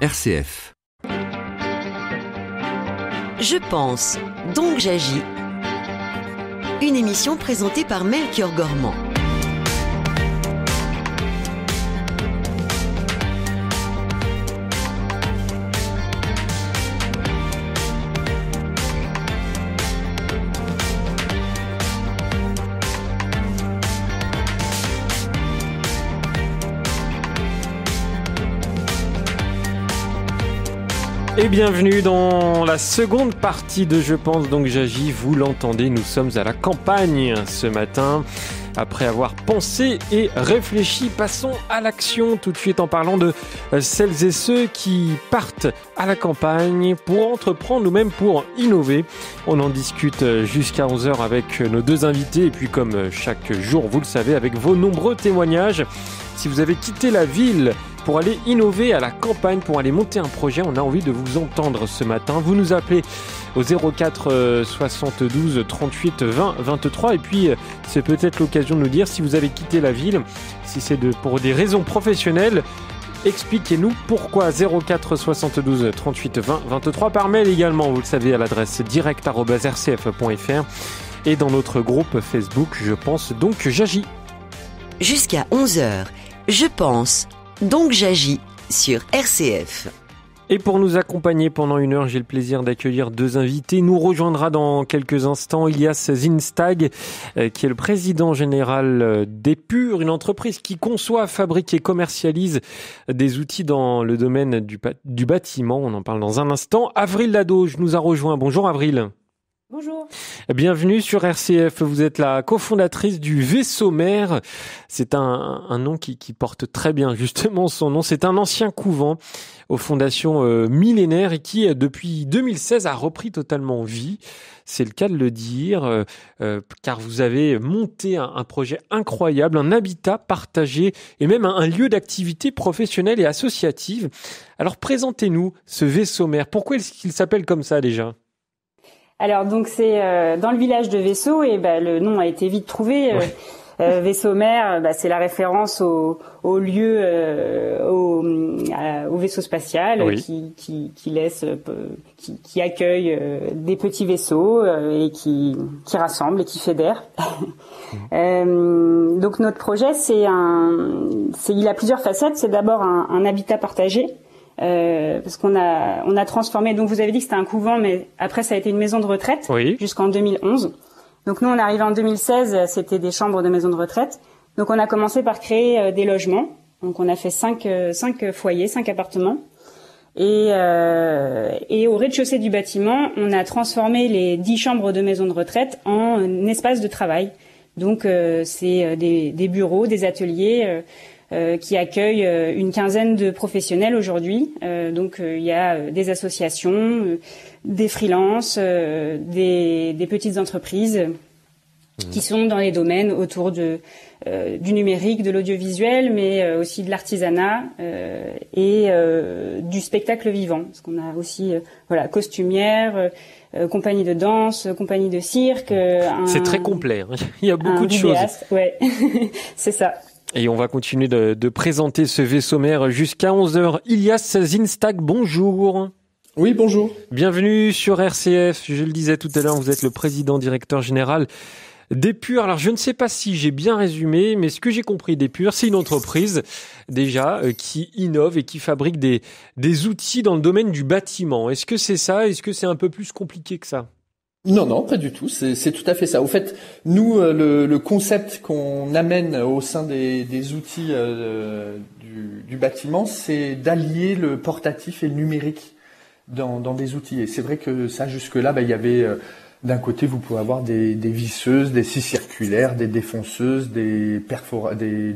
RCF. Je pense, donc j'agis. Une émission présentée par Melchior Gormand. Et bienvenue dans la seconde partie de Je pense donc j'agis. Vous l'entendez, nous sommes à la campagne ce matin. Après avoir pensé et réfléchi, passons à l'action tout de suite en parlant de celles et ceux qui partent à la campagne pour entreprendre ou même pour innover. On en discute jusqu'à 11h avec nos deux invités et puis comme chaque jour, vous le savez, avec vos nombreux témoignages. Si vous avez quitté la ville pour aller innover à la campagne, pour aller monter un projet, on a envie de vous entendre ce matin. Vous nous appelez au 04 72 38 20 23 et puis c'est peut-être l'occasion de nous dire si vous avez quitté la ville, si c'est pour des raisons professionnelles. Expliquez-nous pourquoi. 04 72 38 20 23 par mail également, vous le savez, à l'adresse direct@rcf.fr et dans notre groupe Facebook Je pense donc j'agis. Jusqu'à 11h, Je pense, donc j'agis sur RCF. Et pour nous accompagner pendant une heure, j'ai le plaisir d'accueillir deux invités. Nous rejoindra dans quelques instants Ilias Zinstag, qui est le président général d'Épure, une entreprise qui conçoit, fabrique et commercialise des outils dans le domaine du bâtiment. On en parle dans un instant. Avril Ladauge nous a rejoint. Bonjour Avril. Bonjour. Bienvenue sur RCF. Vous êtes la cofondatrice du Vaisseau-Mère. C'est un nom qui porte très bien justement son nom. C'est un ancien couvent aux fondations millénaires et qui, depuis 2016, a repris totalement vie. C'est le cas de le dire, car vous avez monté un projet incroyable, un habitat partagé et même un lieu d'activité professionnelle et associative. Alors présentez-nous ce Vaisseau-Mère. Pourquoi est-ce qu'il s'appelle comme ça déjà ? Alors donc c'est dans le village de Vaisseau et le nom a été vite trouvé. Ouais. Vaisseau-Mère, c'est la référence au lieu, au vaisseau spatial, Oui. qui accueille des petits vaisseaux et qui rassemble et qui fédère. Donc notre projet, il a plusieurs facettes. C'est d'abord un habitat partagé. Parce qu'on a transformé, donc vous avez dit que c'était un couvent, mais après ça a été une maison de retraite, Oui. Jusqu'en 2011. Donc nous on est arrivé en 2016, c'était des chambres de maison de retraite. Donc on a commencé par créer des logements. Donc on a fait 5 foyers, 5 appartements. Et au rez-de-chaussée du bâtiment, on a transformé les 10 chambres de maison de retraite en espace de travail. Donc c'est des bureaux, des ateliers qui accueille une quinzaine de professionnels aujourd'hui. Donc il y a des associations, des freelances, des petites entreprises qui sont dans les domaines autour du numérique, de l'audiovisuel, mais aussi de l'artisanat et du spectacle vivant. Parce qu'on a aussi costumière, compagnie de danse, compagnie de cirque. C'est très complet, hein. Il y a beaucoup de choses. Ouais, c'est ça. Et on va continuer de présenter ce Vaisseau-Mère jusqu'à 11h. Ilias Zinstag, bonjour. Oui, bonjour. Bienvenue sur RCF. Je le disais tout à l'heure, vous êtes le président directeur général d'Épure. Alors, je ne sais pas si j'ai bien résumé, mais ce que j'ai compris d'Épure, c'est une entreprise déjà qui innove et qui fabrique des outils dans le domaine du bâtiment. Est-ce que c'est ça ? Est-ce que c'est un peu plus compliqué que ça ? Non, pas du tout. C'est tout à fait ça. Au fait, nous, le concept qu'on amène au sein des outils du bâtiment, c'est d'allier le portatif et le numérique dans des outils. Et c'est vrai que ça, jusque-là, il y avait d'un côté, vous pouvez avoir des visseuses, des scies circulaires, des défonceuses, des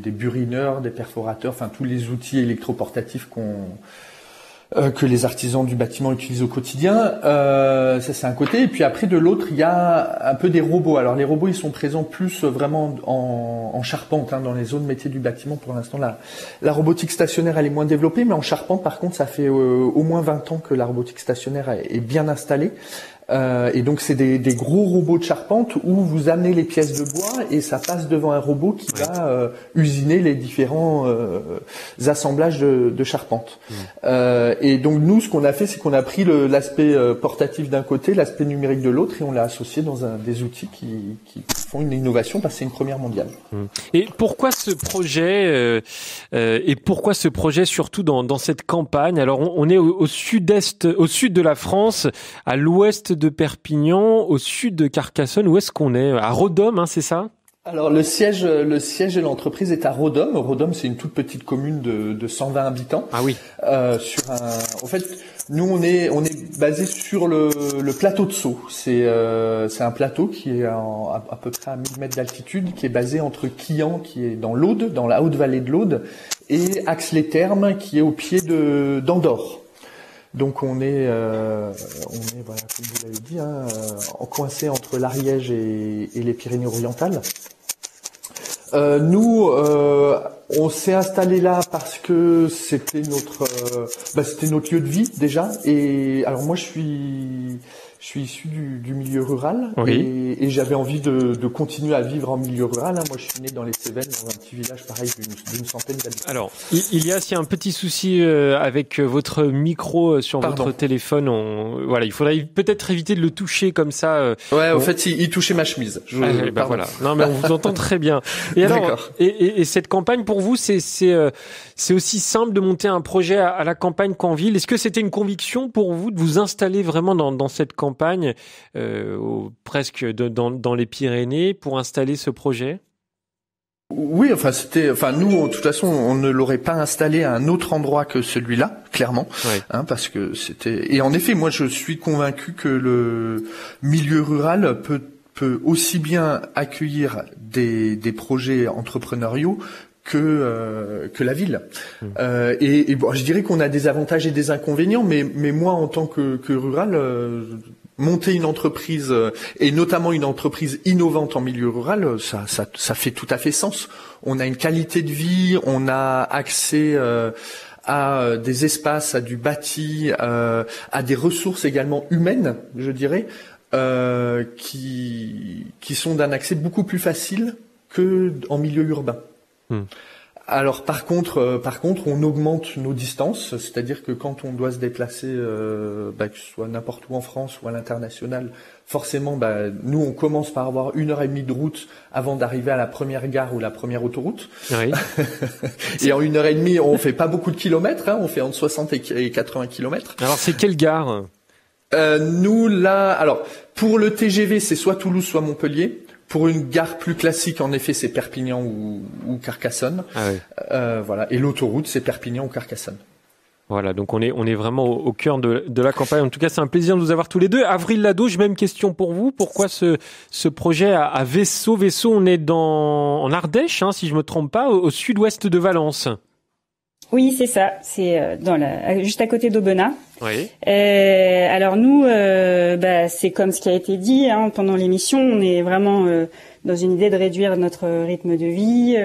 burineurs, des perforateurs, enfin tous les outils électroportatifs que les artisans du bâtiment utilisent au quotidien. Ça, c'est un côté. Et puis après, de l'autre, il y a un peu des robots. Alors les robots, ils sont présents plus vraiment en charpente, dans les zones métiers du bâtiment. Pour l'instant, la robotique stationnaire, elle est moins développée, mais en charpente, par contre, ça fait au moins 20 ans que la robotique stationnaire est bien installée. Et donc c'est des gros robots de charpente où vous amenez les pièces de bois et ça passe devant un robot qui va usiner les différents assemblages de charpente. Et donc nous, ce qu'on a fait, c'est qu'on a pris l'aspect portatif d'un côté, l'aspect numérique de l'autre, et on l'a associé dans des outils qui font une innovation parce que c'est une première mondiale. Et pourquoi ce projet surtout dans cette campagne? Alors on est au sud-est, au sud de la France, à l'ouest de Perpignan, au sud de Carcassonne. Où est-ce qu'on est? À Rodom, c'est ça? Alors le siège de l'entreprise est à Rodom. Rodom, c'est une toute petite commune de 120 habitants. Ah oui. En fait, nous on est basé sur le plateau de Sceaux. C'est un plateau qui est à peu près à 1000 mètres d'altitude, qui est basé entre Quillan, qui est dans l'Aude, dans la haute vallée de l'Aude, et Ax-les-Thermes, qui est au pied d'Andorre. Donc on est voilà, comme vous l'avez dit, coincé entre l'Ariège et les Pyrénées-Orientales. Nous, on s'est installé là parce que c'était notre lieu de vie déjà. Et alors moi, je suis issu du milieu rural, et j'avais envie de continuer à vivre en milieu rural. Moi, je suis né dans les Cévennes, dans un petit village pareil d'une centaine d'habitants. Alors, il y a un petit souci avec votre micro sur votre téléphone. Il faudrait peut-être éviter de le toucher comme ça. En fait, il touchait ma chemise. Voilà. Non, mais on vous entend très bien. Et alors, et cette campagne pour vous, c'est aussi simple de monter un projet à la campagne qu'en ville. Est-ce que c'était une conviction pour vous de vous installer vraiment dans cette campagne, presque dans les Pyrénées, pour installer ce projet? Oui, nous, de toute façon, on ne l'aurait pas installé à un autre endroit que celui-là, clairement, parce que c'était. Et en effet, moi, je suis convaincu que le milieu rural peut aussi bien accueillir des projets entrepreneuriaux que la ville. Je dirais qu'on a des avantages et des inconvénients, mais moi, en tant que rural, monter une entreprise, et notamment une entreprise innovante en milieu rural, ça fait tout à fait sens. On a une qualité de vie, on a accès à des espaces, à du bâti, à des ressources également humaines, je dirais, qui sont d'un accès beaucoup plus facile que en milieu urbain. Alors par contre, on augmente nos distances, c'est-à-dire que quand on doit se déplacer, que ce soit n'importe où en France ou à l'international, forcément, nous on commence par avoir 1h30 de route avant d'arriver à la première gare ou la première autoroute. Oui. Et en 1h30, on fait pas beaucoup de kilomètres, on fait entre 60 et 80 kilomètres. Alors c'est quelle gare? Nous là, alors pour le TGV, c'est soit Toulouse, soit Montpellier. Pour une gare plus classique, en effet, c'est Perpignan ou Carcassonne. Voilà. Et l'autoroute, c'est Perpignan ou Carcassonne. Voilà. Donc on est vraiment au cœur de la campagne. En tout cas, c'est un plaisir de vous avoir tous les deux. Avril Ladauge, même question pour vous. Pourquoi ce projet à Vaisseau? Vaisseau, on est en Ardèche, si je me trompe pas, au sud-ouest de Valence. Oui, c'est ça. C'est juste à côté d'Aubenas. Oui. Alors nous, c'est comme ce qui a été dit pendant l'émission. On est vraiment dans une idée de réduire notre rythme de vie,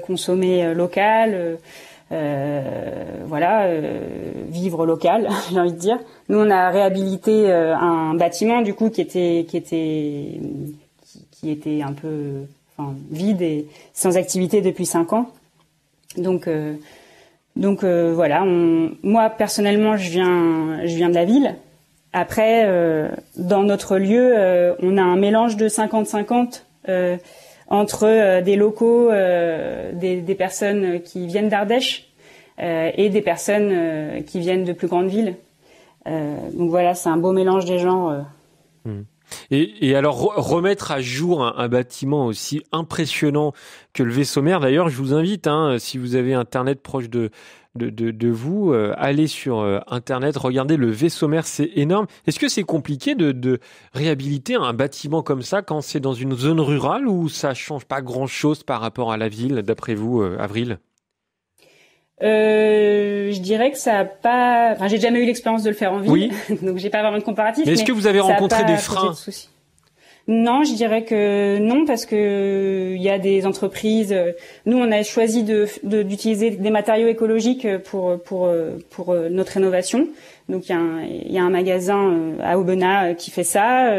consommer local, vivre local. J'ai envie de dire. Nous, on a réhabilité un bâtiment du coup qui était un peu vide et sans activité depuis 5 ans. Donc voilà, moi personnellement je viens de la ville. Après dans notre lieu, on a un mélange de 50-50 entre des locaux, des personnes qui viennent d'Ardèche et des personnes qui viennent de plus grandes villes. Donc voilà, c'est un beau mélange des genres. Et alors remettre à jour un bâtiment aussi impressionnant que le vaisseau mère. D'ailleurs, je vous invite, si vous avez Internet proche de vous, allez sur Internet, regardez le vaisseau mère, c'est énorme. Est-ce que c'est compliqué de réhabiliter un bâtiment comme ça quand c'est dans une zone rurale ou ça change pas grand-chose par rapport à la ville, d'après vous, Avril? Je dirais que ça a pas. Enfin, j'ai jamais eu l'expérience de le faire en ville, donc j'ai pas vraiment de comparatif. Mais est-ce que vous avez rencontré des freins? Non, je dirais que non, parce que il y a des entreprises. Nous, on a choisi d'utiliser des matériaux écologiques pour notre rénovation. Donc il y a un magasin à Aubenas qui fait ça.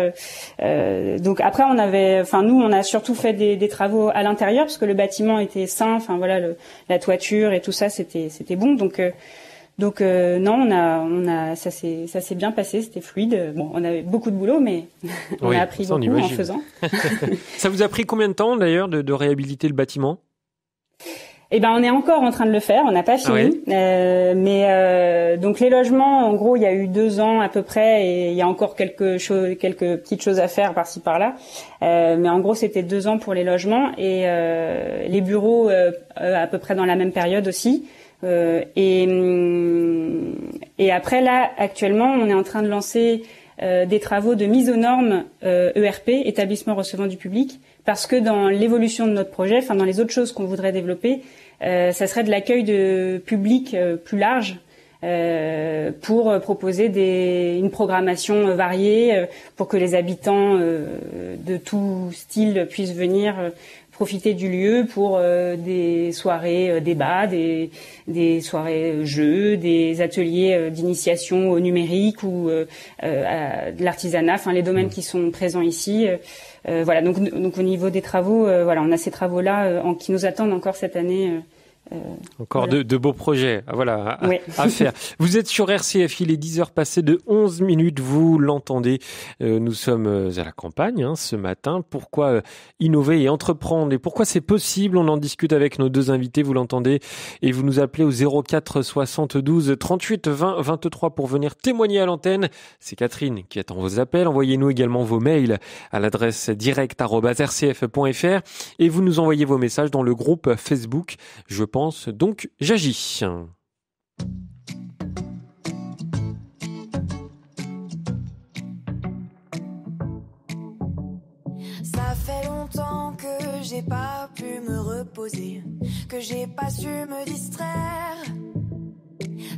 Donc après nous on a surtout fait des travaux à l'intérieur parce que le bâtiment était sain. Enfin voilà, la toiture et tout ça c'était bon. Donc non, ça s'est bien passé, c'était fluide. Bon, on avait beaucoup de boulot, mais on a appris beaucoup en faisant. Ça vous a pris combien de temps d'ailleurs de réhabiliter le bâtiment? Eh ben, on est encore en train de le faire, on n'a pas fini. Donc les logements, en gros, il y a eu 2 ans à peu près, et il y a encore quelques petites choses à faire par-ci par-là. Mais en gros, c'était 2 ans pour les logements et les bureaux à peu près dans la même période aussi. Et après là, actuellement, on est en train de lancer des travaux de mise aux normes ERP, établissement recevant du public, parce que dans l'évolution de notre projet, enfin dans les autres choses qu'on voudrait développer, ça serait de l'accueil de public plus large pour proposer une programmation variée, pour que les habitants de tout style puissent venir profiter du lieu pour des soirées débats, des soirées jeux, des ateliers d'initiation au numérique ou de l'artisanat, enfin les domaines qui sont présents ici. Voilà, donc au niveau des travaux, voilà, on a ces travaux-là qui nous attendent encore cette année. Encore voilà. de beaux projets Oui. à faire. Vous êtes sur RCF, il est 10h passées de 11 minutes, vous l'entendez. Nous sommes à la campagne ce matin. Pourquoi innover et entreprendre et pourquoi c'est possible? On en discute avec nos 2 invités, vous l'entendez. Et vous nous appelez au 04 72 38 20 23 pour venir témoigner à l'antenne. C'est Catherine qui attend vos appels. Envoyez-nous également vos mails à l'adresse direct@rcf.fr et vous nous envoyez vos messages dans le groupe Facebook. Je pense donc j'agis. Ça fait longtemps que j'ai pas pu me reposer, que j'ai pas su me distraire.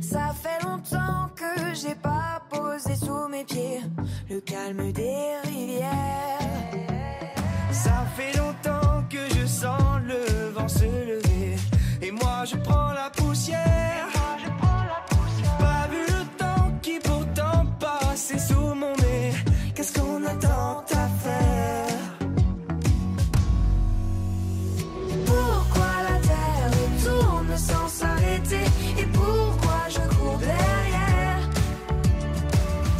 Ça fait longtemps que j'ai pas posé sous mes pieds le calme des rivières. Ça fait longtemps que je sens le vent se lever et moi je prends la poussière. Pas vu le temps qui pourtant passait sous mon nez. Qu'est-ce qu'on a tant à faire? Pourquoi la terre tourne sans s'arrêter et pourquoi je cours derrière?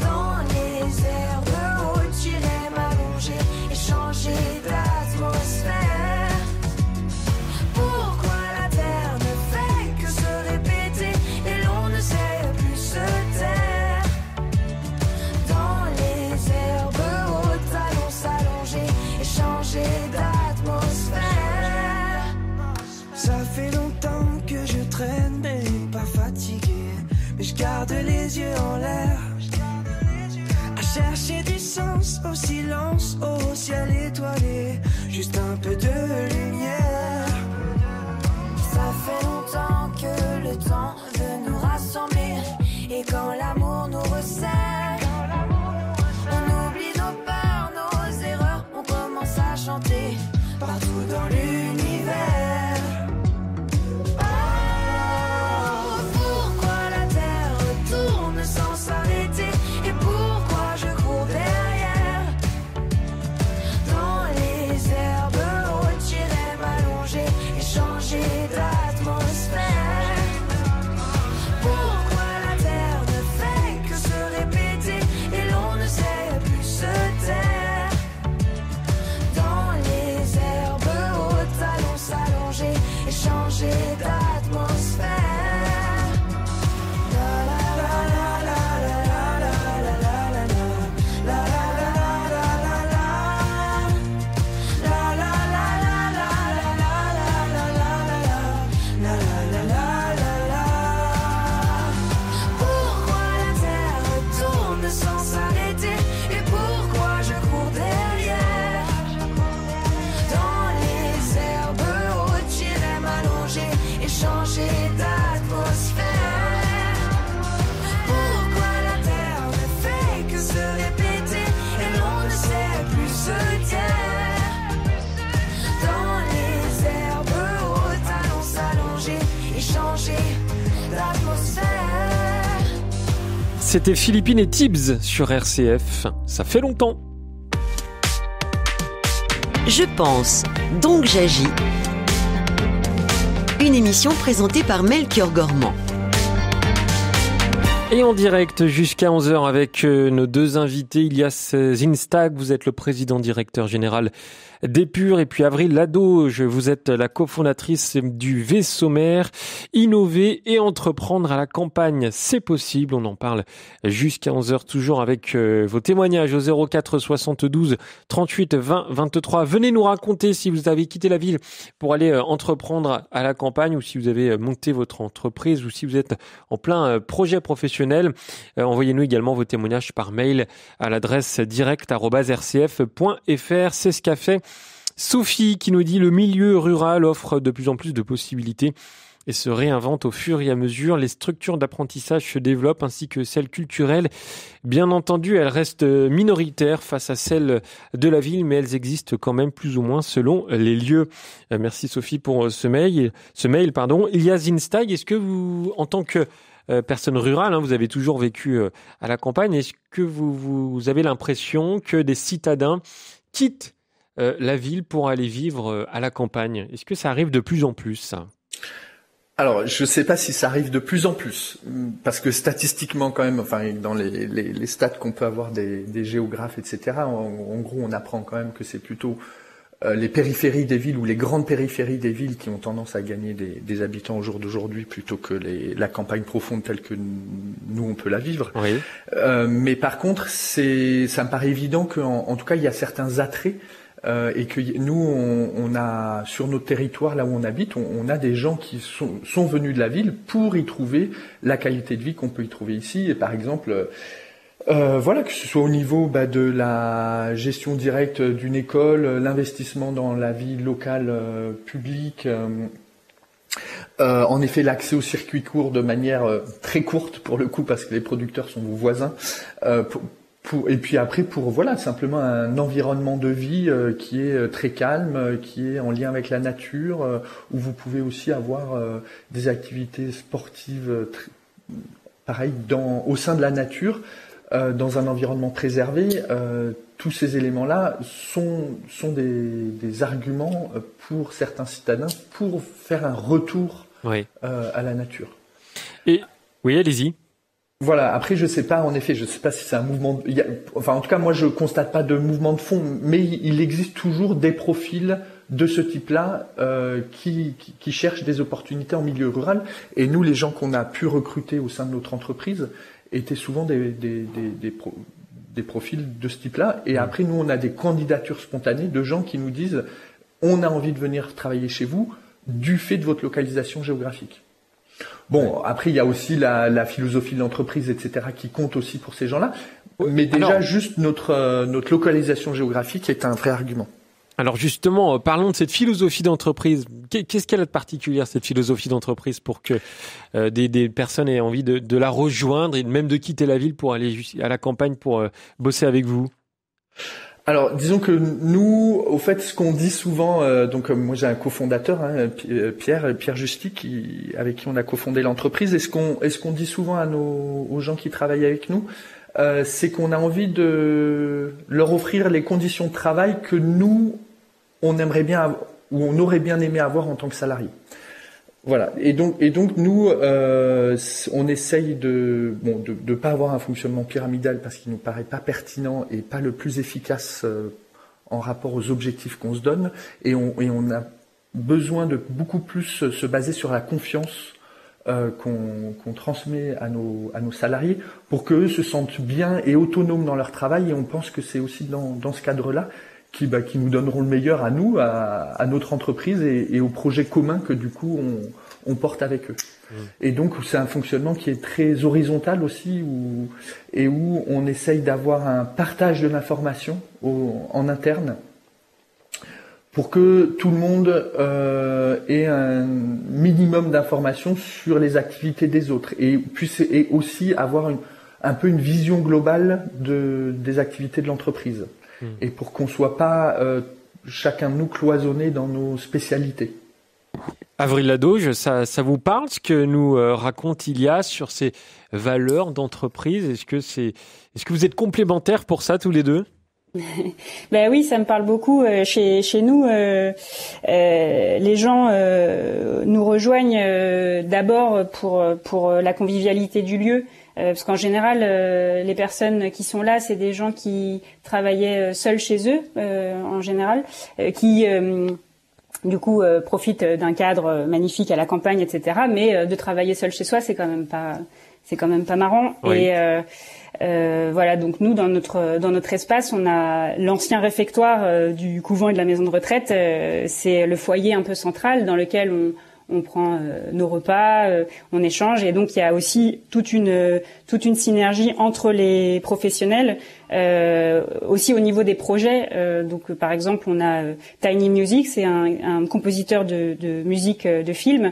Dans les airs de haut, j'irai m'allonger et changer d'atmosphère. Pourquoi la terre ne fait que se répéter et l'on ne sait plus se taire? Dans les herbes hautes, allons s'allonger et changer d'atmosphère. Ça fait longtemps que je traîne mais pas fatigué, mais je garde les yeux en l'air, à chercher du sens au silence, au ciel étoilé, juste un peu de lumière. Ça fait longtemps que le temps veut nous rassembler et quand l'amour nous resserre, on oublie nos peurs, nos erreurs, on commence à chanter partout dans l'univers. Oh, pourquoi la terre tourne sans s'arrêter et pourquoi je cours derrière? Dans les herbes hautes, j'irai m'allonger et changer d'atmosphère. C'était Philippines et Tibbs sur RCF. Ça fait longtemps. Je pense, donc j'agis. Une émission présentée par Melchior Gormand. Et en direct jusqu'à 11h avec nos deux invités, Ilias Zinstag, vous êtes le président directeur général d'Épure, et puis Avril Ladoge, vous êtes la cofondatrice du V-Sommaire. Innover et entreprendre à la campagne, c'est possible. On en parle jusqu'à 11h, toujours avec vos témoignages au 04 72 38 20 23. Venez nous raconter si vous avez quitté la ville pour aller entreprendre à la campagne, ou si vous avez monté votre entreprise, ou si vous êtes en plein projet professionnel. Envoyez-nous également vos témoignages par mail à l'adresse direct@rcf.fr. C'est ce qu'a fait Sophie, qui nous dit: le milieu rural offre de plus en plus de possibilités et se réinvente au fur et à mesure. Les structures d'apprentissage se développent, ainsi que celles culturelles. Bien entendu, elles restent minoritaires face à celles de la ville, mais elles existent quand même plus ou moins selon les lieux. Merci Sophie pour ce mail. Ilias Zinstag, est-ce que vous, en tant que personne rurale, vous avez toujours vécu à la campagne, est-ce que vous avez l'impression que des citadins quittent la ville pour aller vivre à la campagne? Est-ce que ça arrive de plus en plus, ça? Alors, je ne sais pas si ça arrive de plus en plus, parce que statistiquement quand même, enfin dans les stats qu'on peut avoir des géographes, etc., en gros on apprend quand même que c'est plutôt les périphéries des villes, ou les grandes périphéries des villes, qui ont tendance à gagner des habitants au jour d'aujourd'hui, plutôt que la campagne profonde telle que nous on peut la vivre. Oui. Mais par contre, ça me paraît évident qu'en tout cas il y a certains attraits. Et que nous, on a sur notre territoire, là où on habite, on a des gens qui sont venus de la ville pour y trouver la qualité de vie qu'on peut y trouver ici. Et par exemple, que ce soit au niveau de la gestion directe d'une école, l'investissement dans la vie locale publique, en effet l'accès au circuit court de manière très courte pour le coup, parce que les producteurs sont vos voisins, et puis après pour simplement un environnement de vie qui est très calme, qui est en lien avec la nature, où vous pouvez aussi avoir des activités sportives pareil au sein de la nature, dans un environnement préservé. Tous ces éléments-là sont des arguments pour certains citadins pour faire un retour à la nature. Et oui, allez-y. Voilà. Après, je sais pas si c'est un mouvement. En tout cas, moi, je constate pas de mouvement de fond, mais il existe toujours des profils de ce type-là qui cherchent des opportunités en milieu rural. Et nous, les gens qu'on a pu recruter au sein de notre entreprise étaient souvent des profils de ce type-là. Et après, nous, on a des candidatures spontanées de gens qui nous disent: on a envie de venir travailler chez vous du fait de votre localisation géographique. Bon, après, il y a aussi la philosophie de l'entreprise, etc., qui compte aussi pour ces gens-là. Mais déjà, juste notre localisation géographique est un vrai argument. Alors justement, parlons de cette philosophie d'entreprise. Qu'est-ce qu'elle a de particulier, cette philosophie d'entreprise, pour que des personnes aient envie de la rejoindre, et même de quitter la ville pour aller à la campagne pour bosser avec vous? Alors, disons que nous, au fait, ce qu'on dit souvent, moi j'ai un cofondateur, Pierre Justy, avec qui on a cofondé l'entreprise, et ce qu'on dit souvent aux gens qui travaillent avec nous, c'est qu'on a envie de leur offrir les conditions de travail que nous, on aimerait bien ou on aurait bien aimé avoir en tant que salarié. Voilà. Et donc nous, on essaye de pas avoir un fonctionnement pyramidal, parce qu'il nous paraît pas pertinent et pas le plus efficace en rapport aux objectifs qu'on se donne. Et on a besoin de beaucoup plus se baser sur la confiance qu'on transmet à nos salariés, pour qu'eux se sentent bien et autonomes dans leur travail. Et on pense que c'est aussi dans ce cadre-là qui nous donneront le meilleur à nous, à notre entreprise et aux projets communs que du coup on porte avec eux. Et donc c'est un fonctionnement qui est très horizontal aussi, où on essaye d'avoir un partage de l'information en interne, pour que tout le monde ait un minimum d'informations sur les activités des autres, et puisse aussi avoir un peu une vision globale des activités de l'entreprise. Et pour qu'on soit pas chacun de nous cloisonné dans nos spécialités. Avril Ladoge, ça vous parle ce que nous raconte Ilia sur ces valeurs d'entreprise? Est-ce que vous êtes complémentaires pour ça tous les deux? Ben oui, ça me parle beaucoup. Chez nous, les gens nous rejoignent d'abord pour la convivialité du lieu, parce qu'en général, les personnes qui sont là, c'est des gens qui travaillaient seuls chez eux, en général, qui du coup profitent d'un cadre magnifique à la campagne, etc. Mais de travailler seul chez soi, c'est quand même pas marrant. Oui. Et voilà, donc nous dans notre espace, on a l'ancien réfectoire du couvent et de la maison de retraite. C'est le foyer un peu central dans lequel on prend nos repas, on échange, et donc il y a aussi toute une synergie entre les professionnels, aussi au niveau des projets. Donc par exemple, on a Tiny Music, c'est un compositeur de musique de film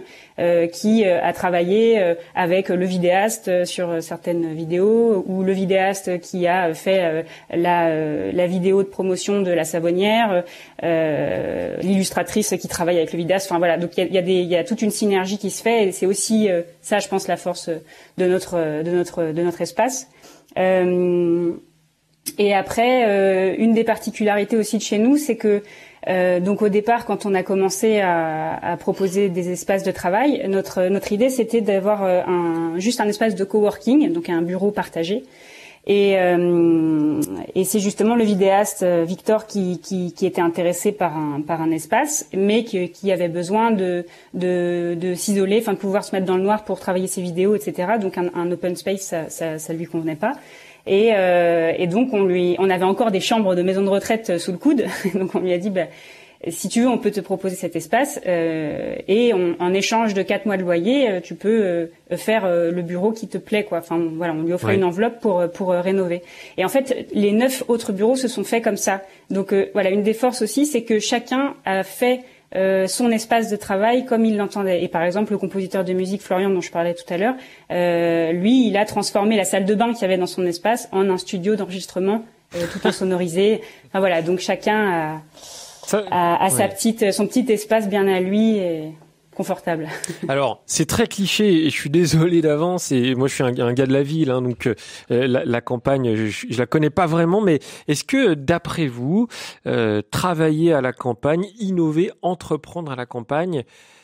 qui a travaillé avec le vidéaste sur certaines vidéos, ou le vidéaste qui a fait la vidéo de promotion de la Savonnière, l'illustratrice qui travaille avec le vidéaste. Enfin voilà, donc il y a toute une synergie qui se fait, et c'est aussi ça, je pense, la force de notre espace. Et après, une des particularités aussi de chez nous, c'est que donc au départ, quand on a commencé à proposer des espaces de travail, notre idée, c'était d'avoir juste un espace de coworking, donc un bureau partagé. Et c'est justement le vidéaste Victor qui était intéressé par un espace, mais qui avait besoin de s'isoler, enfin de pouvoir se mettre dans le noir pour travailler ses vidéos, etc. Donc un open space, ça lui convenait pas. Et donc on avait encore des chambres de maison de retraite sous le coude. Donc on lui a dit, si tu veux, on peut te proposer cet espace, et en échange de 4 mois de loyer, tu peux faire le bureau qui te plaît, quoi. Enfin voilà, on lui offrait une enveloppe pour rénover. Et en fait, les 9 autres bureaux se sont faits comme ça. Donc voilà, une des forces aussi, c'est que chacun a fait son espace de travail comme il l'entendait. Et par exemple, le compositeur de musique Florian, dont je parlais tout à l'heure, lui, il a transformé la salle de bain qu'il y avait dans son espace en un studio d'enregistrement tout en sonorisé. Enfin voilà, donc chacun a son petit espace bien à lui et confortable. Alors, c'est très cliché et je suis désolé d'avance, et moi je suis un gars de la ville, hein, donc la campagne, je la connais pas vraiment, mais est-ce que d'après vous, travailler à la campagne, innover, entreprendre à la campagne,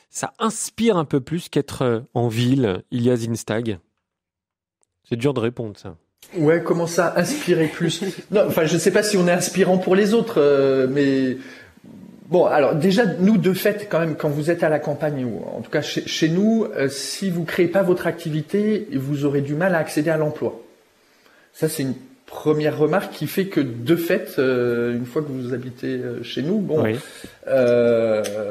ça inspire un peu plus qu'être en ville, Ilia Zinstag? C'est dur de répondre, ça. Ouais, comment ça, inspirer plus? Non, enfin, je sais pas si on est inspirant pour les autres, mais bon, alors déjà, nous, de fait, quand même, quand vous êtes à la campagne, ou en tout cas chez nous, si vous créez pas votre activité, vous aurez du mal à accéder à l'emploi. Ça, c'est une première remarque qui fait que, de fait, une fois que vous habitez chez nous, bon, oui.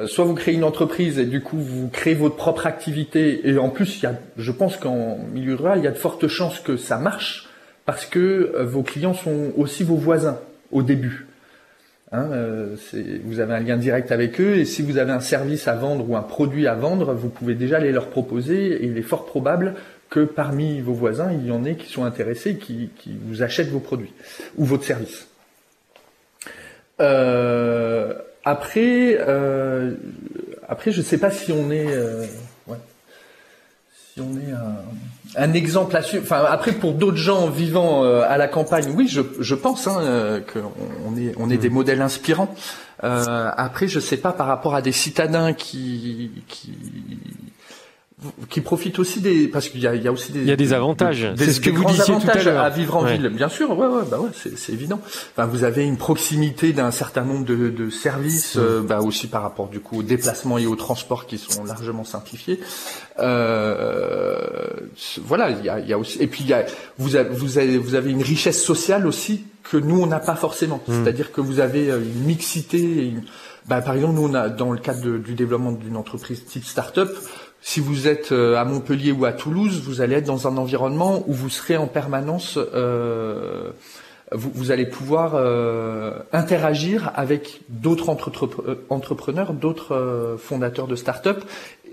Soit vous créez une entreprise et du coup, vous créez votre propre activité, et en plus, je pense qu'en milieu rural, il y a de fortes chances que ça marche, parce que vos clients sont aussi vos voisins au début. Vous avez un lien direct avec eux, et si vous avez un service à vendre ou un produit à vendre, vous pouvez déjà aller leur proposer, et il est fort probable que parmi vos voisins, il y en ait qui sont intéressés, qui vous achètent vos produits ou votre service. Après, je sais pas si on est, un exemple là-dessus. Enfin, après, pour d'autres gens vivant à la campagne, oui, je pense qu'on est des modèles inspirants. Après, je sais pas par rapport à des citadins qui profitent aussi parce qu'il y a aussi des... Il y a des avantages. C'est ce que vous disiez tout à l'heure. À vivre en ville, bien sûr. Ouais, c'est évident. Enfin, vous avez une proximité d'un certain nombre de services, aussi par rapport du coup aux déplacements et aux transports qui sont largement simplifiés. Voilà, il y a aussi, et puis vous avez une richesse sociale aussi que nous on n'a pas forcément. C'est-à-dire que vous avez une mixité. Par exemple, nous on a, dans le cadre du développement d'une entreprise type start-up, si vous êtes à Montpellier ou à Toulouse, vous allez être dans un environnement où vous serez en permanence, vous allez pouvoir interagir avec d'autres entrepreneurs, d'autres fondateurs de start-up,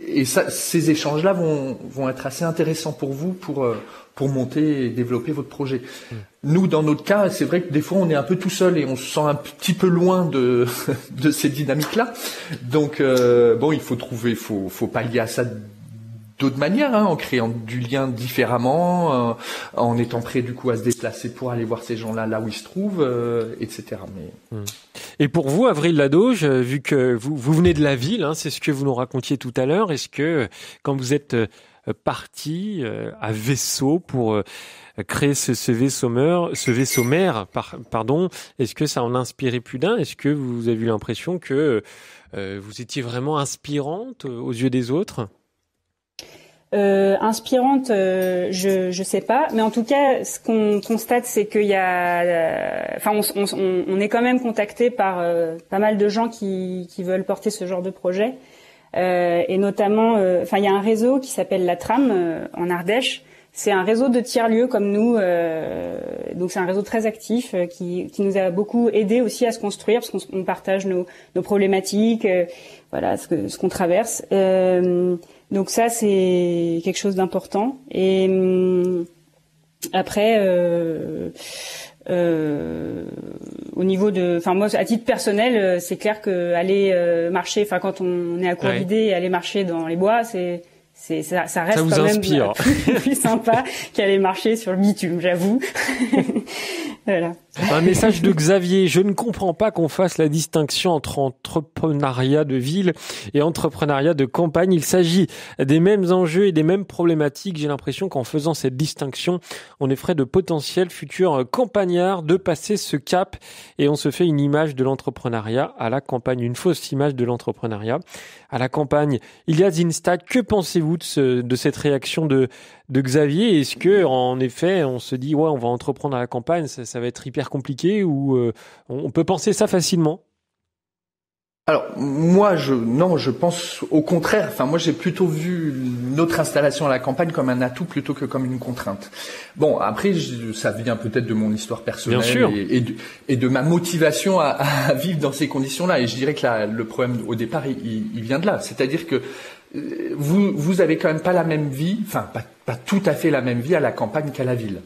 et ça, ces échanges-là vont être assez intéressants pour vous pour monter et développer votre projet. Nous, dans notre cas, c'est vrai que des fois, on est un peu tout seul et on se sent un petit peu loin de ces dynamiques-là. Donc, il faut pallier à ça d'autres manières, en créant du lien différemment, en étant prêt du coup à se déplacer pour aller voir ces gens-là là où ils se trouvent, etc. Et pour vous, Avril Ladauge, vu que vous venez de la ville, c'est ce que vous nous racontiez tout à l'heure, est-ce que quand vous êtes parti à Vaisseau pour créer ce vaisseau mère, est-ce que ça en a inspiré plus d'un? Est-ce que vous avez eu l'impression que vous étiez vraiment inspirante aux yeux des autres? Inspirante, je sais pas, mais en tout cas, ce qu'on constate, c'est qu'il y a, on est quand même contacté par pas mal de gens qui veulent porter ce genre de projet, et notamment, il y a un réseau qui s'appelle la Tram en Ardèche. C'est un réseau de tiers-lieux comme nous, donc c'est un réseau très actif qui nous a beaucoup aidé aussi à se construire parce qu'on partage nos problématiques, ce qu'on traverse. Donc ça, c'est quelque chose d'important. Et après, au niveau de, moi, à titre personnel, c'est clair que aller marcher, quand on est à court d'idées et aller marcher dans les bois, ça reste ça quand même inspire. plus sympa qu'aller marcher sur le bitume, j'avoue. Voilà. Un message de Xavier. Je ne comprends pas qu'on fasse la distinction entre entrepreneuriat de ville et entrepreneuriat de campagne. Il s'agit des mêmes enjeux et des mêmes problématiques. J'ai l'impression qu'en faisant cette distinction, on effraie de potentiels futurs campagnards de passer ce cap et on se fait une image de l'entrepreneuriat à la campagne, une fausse image de l'entrepreneuriat à la campagne. Ilias Instad, que pensez-vous de cette réaction de Xavier? Est-ce que, en effet, on se dit, on va entreprendre à la campagne, ça va être hyper compliqué, ou on peut penser ça facilement? Alors, moi, je pense au contraire. Moi, j'ai plutôt vu notre installation à la campagne comme un atout plutôt que comme une contrainte. Bon, après, ça vient peut-être de mon histoire personnelle et de ma motivation à vivre dans ces conditions-là. Et je dirais que le problème, au départ, il vient de là. C'est-à-dire que vous avez quand même pas la même vie, pas tout à fait la même vie à la campagne qu'à la ville.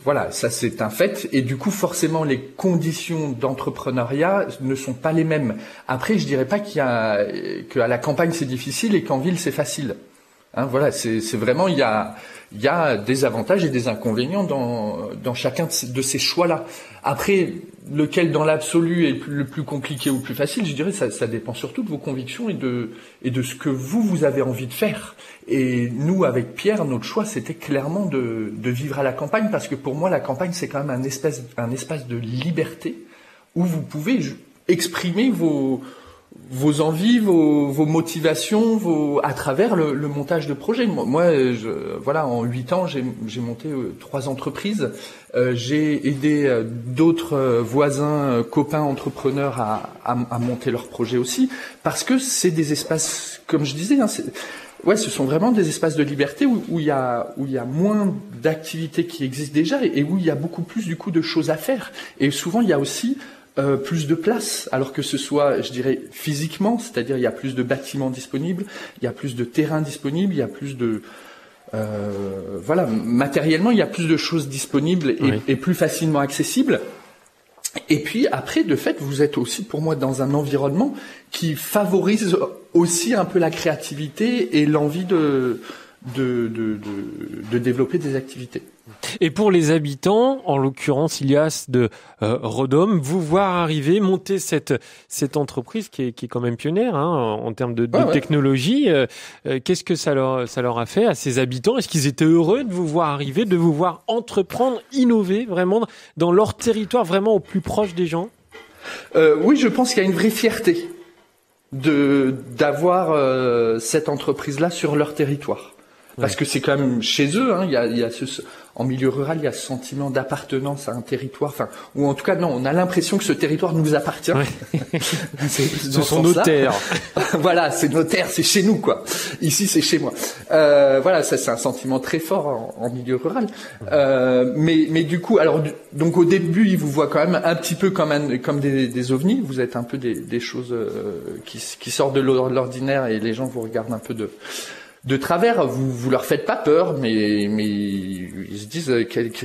Voilà, ça c'est un fait. Et du coup, forcément, les conditions d'entrepreneuriat ne sont pas les mêmes. Après, je dirais pas qu'à la campagne c'est difficile et qu'en ville c'est facile. Voilà, c'est vraiment il y a des avantages et des inconvénients dans chacun de ces choix-là. Après, lequel dans l'absolu est le plus compliqué ou le plus facile, je dirais ça dépend surtout de vos convictions et de ce que vous avez envie de faire. Et nous, avec Pierre, notre choix, c'était clairement de vivre à la campagne, parce que pour moi, la campagne, c'est quand même un espace de liberté où vous pouvez exprimer vos envies, vos motivations, à travers le montage de projets. Moi, en 8 ans, j'ai monté 3 entreprises. J'ai aidé d'autres voisins, copains entrepreneurs à monter leurs projets aussi, parce que c'est des espaces, comme je disais, ce sont vraiment des espaces de liberté où il y a moins d'activités qui existent déjà et où il y a beaucoup plus du coup de choses à faire. Et souvent, il y a aussi plus de place, alors que ce soit, je dirais, physiquement, c'est-à-dire il y a plus de bâtiments disponibles, il y a plus de terrains disponibles, il y a plus de matériellement, il y a plus de choses disponibles et plus facilement accessibles. Et puis après, de fait, vous êtes aussi pour moi dans un environnement qui favorise aussi un peu la créativité et l'envie de développer des activités. Et pour les habitants, en l'occurrence Ilias de Rodom, vous voir arriver, monter cette entreprise qui est quand même pionnière en termes de technologie, qu'est-ce que ça leur a fait à ces habitants? Est-ce qu'ils étaient heureux de vous voir arriver, de vous voir entreprendre, innover vraiment dans leur territoire, vraiment au plus proche des gens? Oui, je pense qu'il y a une vraie fierté d'avoir cette entreprise-là sur leur territoire. Parce que c'est quand même chez eux, hein, il y a en milieu rural, il y a ce sentiment d'appartenance à un territoire, enfin, ou en tout cas, non, on a l'impression que ce territoire nous appartient. Ouais. Ce sont nos terres. Voilà, c'est nos terres, c'est chez nous, quoi. Ici, c'est chez moi. Voilà, ça, c'est un sentiment très fort en milieu rural. Mais du coup, alors, donc au début, ils vous voient quand même un petit peu comme des ovnis. Vous êtes un peu des choses qui sortent de l'ordinaire et les gens vous regardent un peu de travers. Vous leur faites pas peur, mais ils se disent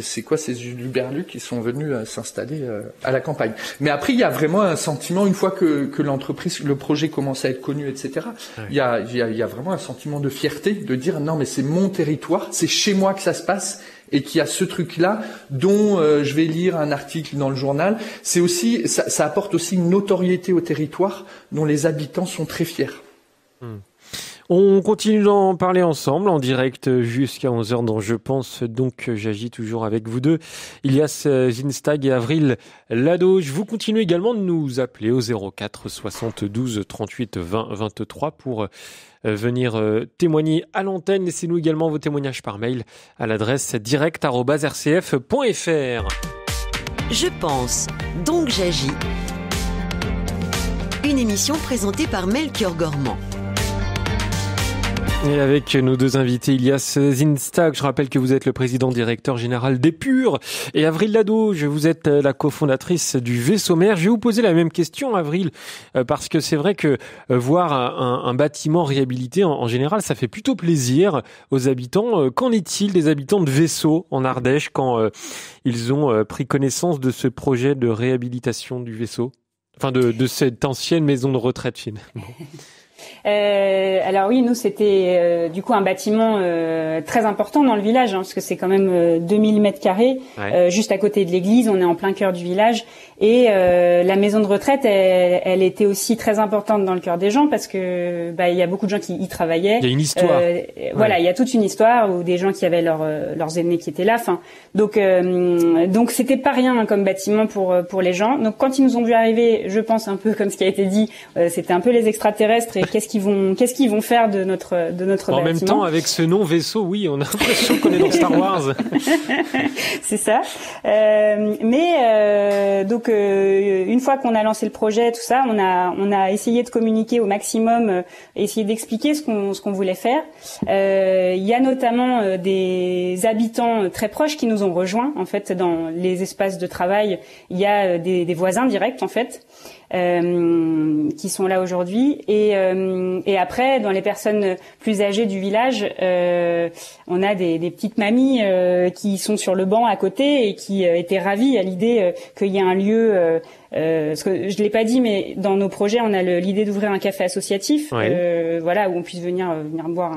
c'est quoi ces hurluberlus qui sont venus s'installer à la campagne. Mais après, il y a vraiment un sentiment, une fois que l'entreprise, le projet commence à être connu, etc. Ouais. Il y a vraiment un sentiment de fierté, de dire non, mais c'est mon territoire, c'est chez moi que ça se passe. Et qu'il y a ce truc-là dont je vais lire un article dans le journal. C'est aussi, ça apporte aussi une notoriété au territoire dont les habitants sont très fiers. On continue d'en parler ensemble en direct jusqu'à 11h dans Je pense, donc j'agis toujours avec vous deux. Ilias Zinstag et Avril Ladoge. Vous continuez également de nous appeler au 04 72 38 20 23 pour venir témoigner à l'antenne. Laissez-nous également vos témoignages par mail à l'adresse direct@rcf.fr. Je pense, donc j'agis. Une émission présentée par Melchior Gormand. Et avec nos deux invités, Ilias Zinstag, je rappelle que vous êtes le président directeur général d'Épure, et Avril Ladoge, vous êtes la cofondatrice du Vaisseau Mère. Je vais vous poser la même question, Avril, parce que c'est vrai que voir un bâtiment réhabilité, en général, ça fait plutôt plaisir aux habitants. Qu'en est-il des habitants de Vaisseau en Ardèche quand ils ont pris connaissance de ce projet de réhabilitation du Vaisseau, enfin de cette ancienne maison de retraite finalement? Alors oui, nous c'était du coup un bâtiment très important dans le village, hein, parce que c'est quand même 2000 mètres carrés, juste à côté de l'église. On est en plein cœur du village, et la maison de retraite, elle était aussi très importante dans le cœur des gens, parce que il y a beaucoup de gens qui y travaillaient. Il y a une histoire. Voilà, il y a toute une histoire, ou des gens qui avaient leurs aînés qui étaient là. Enfin, donc c'était pas rien, hein, comme bâtiment pour les gens. Donc quand ils nous ont vu arriver, je pense un peu comme ce qui a été dit, c'était un peu les extraterrestres, et qu'est-ce qu'ils vont faire de notre bâtiment. En même temps, avec ce nom Vaisseau, oui, on a l'impression qu'on est dans Star Wars. C'est ça. Donc une fois qu'on a lancé le projet, tout ça, on a essayé de communiquer au maximum, essayer d'expliquer ce qu'on voulait faire. Il y a notamment des habitants très proches qui nous ont rejoints, en fait, dans les espaces de travail. Il y a des voisins directs, en fait, qui sont là aujourd'hui, et après, dans les personnes plus âgées du village, on a des petites mamies qui sont sur le banc à côté et qui étaient ravies à l'idée qu'il y ait un lieu. Parce que je l'ai pas dit, mais dans nos projets, on a l'idée d'ouvrir un café associatif, voilà, où on puisse venir boire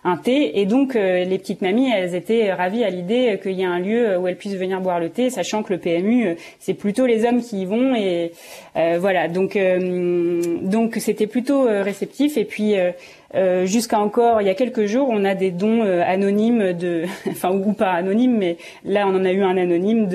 un thé. Et donc les petites mamies, elles étaient ravies à l'idée qu'il y ait un lieu où elles puissent venir boire le thé, sachant que le PMU, c'est plutôt les hommes qui y vont, et voilà. Donc c'était plutôt réceptif. Et puis jusqu'à encore il y a quelques jours, on a des dons anonymes enfin ou pas anonymes, mais là on en a eu un anonyme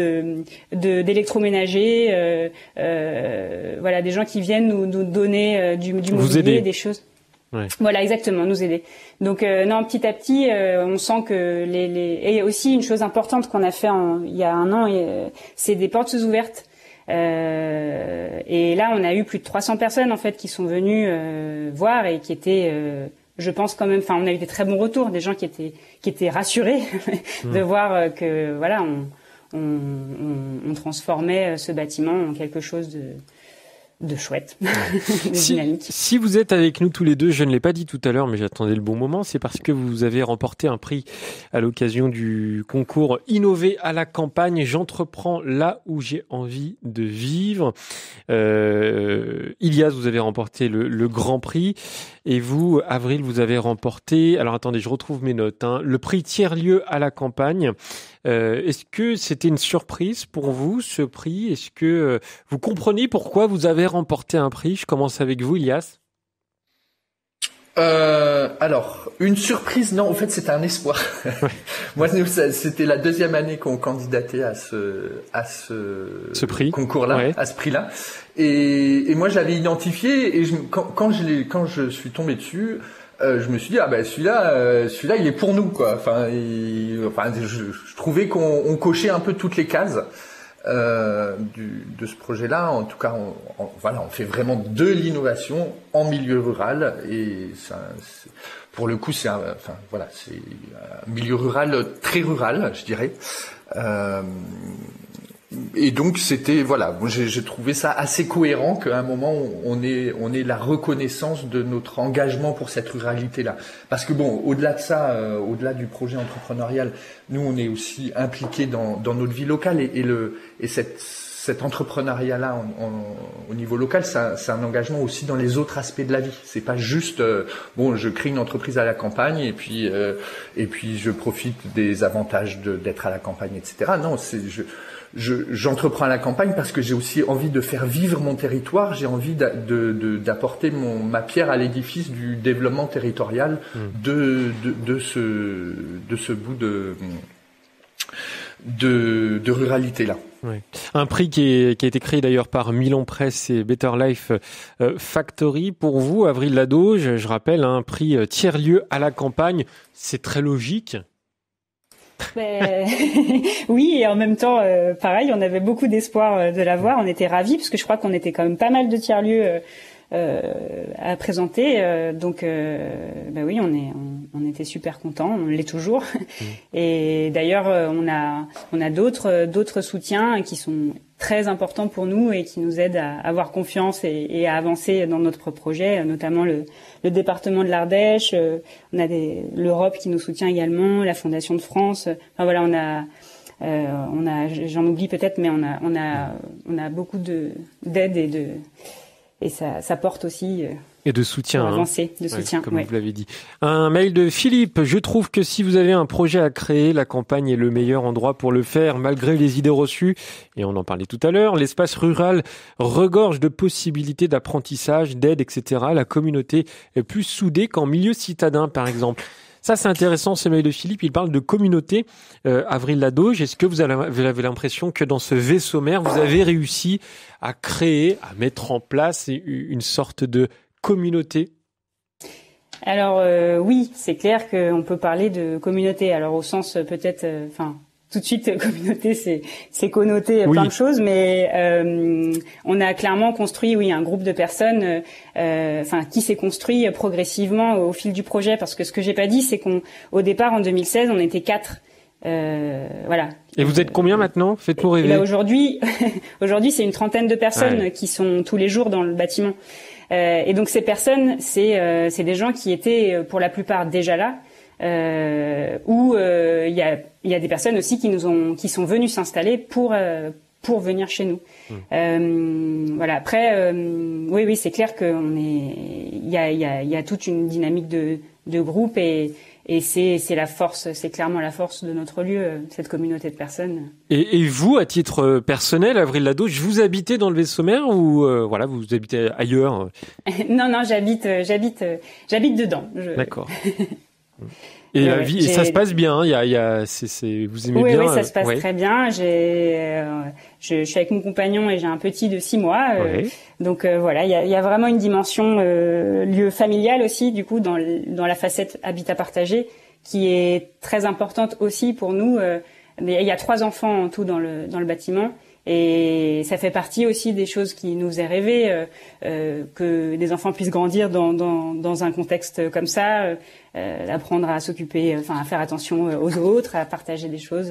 d'électroménager, voilà, des gens qui viennent nous donner du mobilier, des choses. Ouais. Voilà, exactement, nous aider. Donc non, petit à petit, on sent que et aussi une chose importante qu'on a fait il y a un an, c'est des portes ouvertes. Et là, on a eu plus de 300 personnes en fait qui sont venues voir, et qui étaient, je pense quand même, enfin, on a eu des très bons retours, des gens qui étaient rassurés de voir que voilà, on transformait ce bâtiment en quelque chose de chouette, de dynamique. Si vous êtes avec nous tous les deux, je ne l'ai pas dit tout à l'heure, mais j'attendais le bon moment, c'est parce que vous avez remporté un prix à l'occasion du concours Innover à la campagne. J'entreprends là où j'ai envie de vivre. Ilias, vous avez remporté le grand prix, et vous, Avril, vous avez remporté, alors attendez, je retrouve mes notes, le prix tiers-lieu à la campagne. Est-ce que c'était une surprise pour vous, ce prix? Est-ce que vous comprenez pourquoi vous avez remporté un prix? Je commence avec vous, Ilias. Alors, une surprise, non, en fait, c'était un espoir. Moi, c'était la deuxième année qu'on candidatait à ce prix, concours-là, à ce prix-là. Et moi, j'avais identifié, et quand je suis tombé dessus, je me suis dit celui-là il est pour nous quoi. Enfin, je trouvais qu'on cochait un peu toutes les cases de ce projet-là. En tout cas, on fait vraiment de l'innovation en milieu rural et ça, pour le coup, c'est un milieu rural très rural, je dirais. Et donc c'était j'ai trouvé ça assez cohérent qu'à un moment on ait la reconnaissance de notre engagement pour cette ruralité là, parce que au-delà de ça, au-delà du projet entrepreneurial, nous on est aussi impliqués dans notre vie locale et cet entrepreneuriat là au niveau local, c'est un engagement aussi dans les autres aspects de la vie. C'est pas juste je crée une entreprise à la campagne et puis je profite des avantages d'être à la campagne, etc. Non, j'entreprends à la campagne parce que j'ai aussi envie de faire vivre mon territoire, j'ai envie d'apporter ma pierre à l'édifice du développement territorial de ce bout de ruralité là. Oui. Un prix qui a été créé d'ailleurs par Milan Presse et Better Life Factory. Pour vous, Avril Lado, je rappelle, un prix tiers-lieu à la campagne, c'est très logique. Oui, et en même temps, pareil, on avait beaucoup d'espoir de l'avoir. On était ravis parce que je crois qu'on était quand même pas mal de tiers-lieux à présenter. Donc, oui, on était super contents. On l'est toujours. Et d'ailleurs, on a d'autres soutiens qui sont très importants pour nous et qui nous aident à avoir confiance et à avancer dans notre projet, notamment le département de l'Ardèche. On a l'Europe qui nous soutient également, la Fondation de France. Enfin voilà, j'en oublie peut-être, mais on a beaucoup d'aide et ça porte aussi et de soutien, pour avancer, soutien, comme vous l'avez dit. Un mail de Philippe. Je trouve que si vous avez un projet à créer, la campagne est le meilleur endroit pour le faire, malgré les idées reçues. Et on en parlait tout à l'heure. L'espace rural regorge de possibilités d'apprentissage, d'aide, etc. La communauté est plus soudée qu'en milieu citadin, par exemple. Ça, c'est intéressant, ce mail de Philippe. Il parle de communauté. Avril Lado, est-ce que vous avez l'impression que dans ce vaisseau mère, vous avez réussi à créer, à mettre en place une sorte de communauté? Alors oui, c'est clair qu'on peut parler de communauté. Alors au sens peut-être, tout de suite, communauté, c'est connoté plein de choses, mais on a clairement construit, un groupe de personnes, qui s'est construit progressivement au fil du projet. Parce que ce que j'ai pas dit, c'est qu'au départ, en 2016, on était 4. Voilà. Et vous êtes combien maintenant? Faites-nous rêver. Aujourd'hui, c'est une trentaine de personnes qui sont tous les jours dans le bâtiment. Et donc ces personnes, c'est des gens qui étaient pour la plupart déjà là. Ou il y a des personnes aussi qui sont venues s'installer pour venir chez nous. Voilà. Après, oui, c'est clair il y a toute une dynamique de groupe et c'est clairement la force de notre lieu, cette communauté de personnes. Et vous, à titre personnel, Avril Lado, vous habitez dans le Vaisseau-Mère ou vous habitez ailleurs? Non, j'habite dedans. D'accord. Et ça se passe bien, vous aimez bien. Oui, ça se passe très bien. Je suis avec mon compagnon et j'ai un petit de 6 mois. Donc voilà, il y a vraiment une dimension lieu familial aussi, du coup, dans la facette habitat partagé, qui est très importante aussi pour nous. Il y a 3 enfants en tout dans le bâtiment. Et ça fait partie aussi des choses qui nous faisaient rêver, que des enfants puissent grandir dans un contexte comme ça, apprendre à s'occuper, à faire attention aux autres, à partager des choses.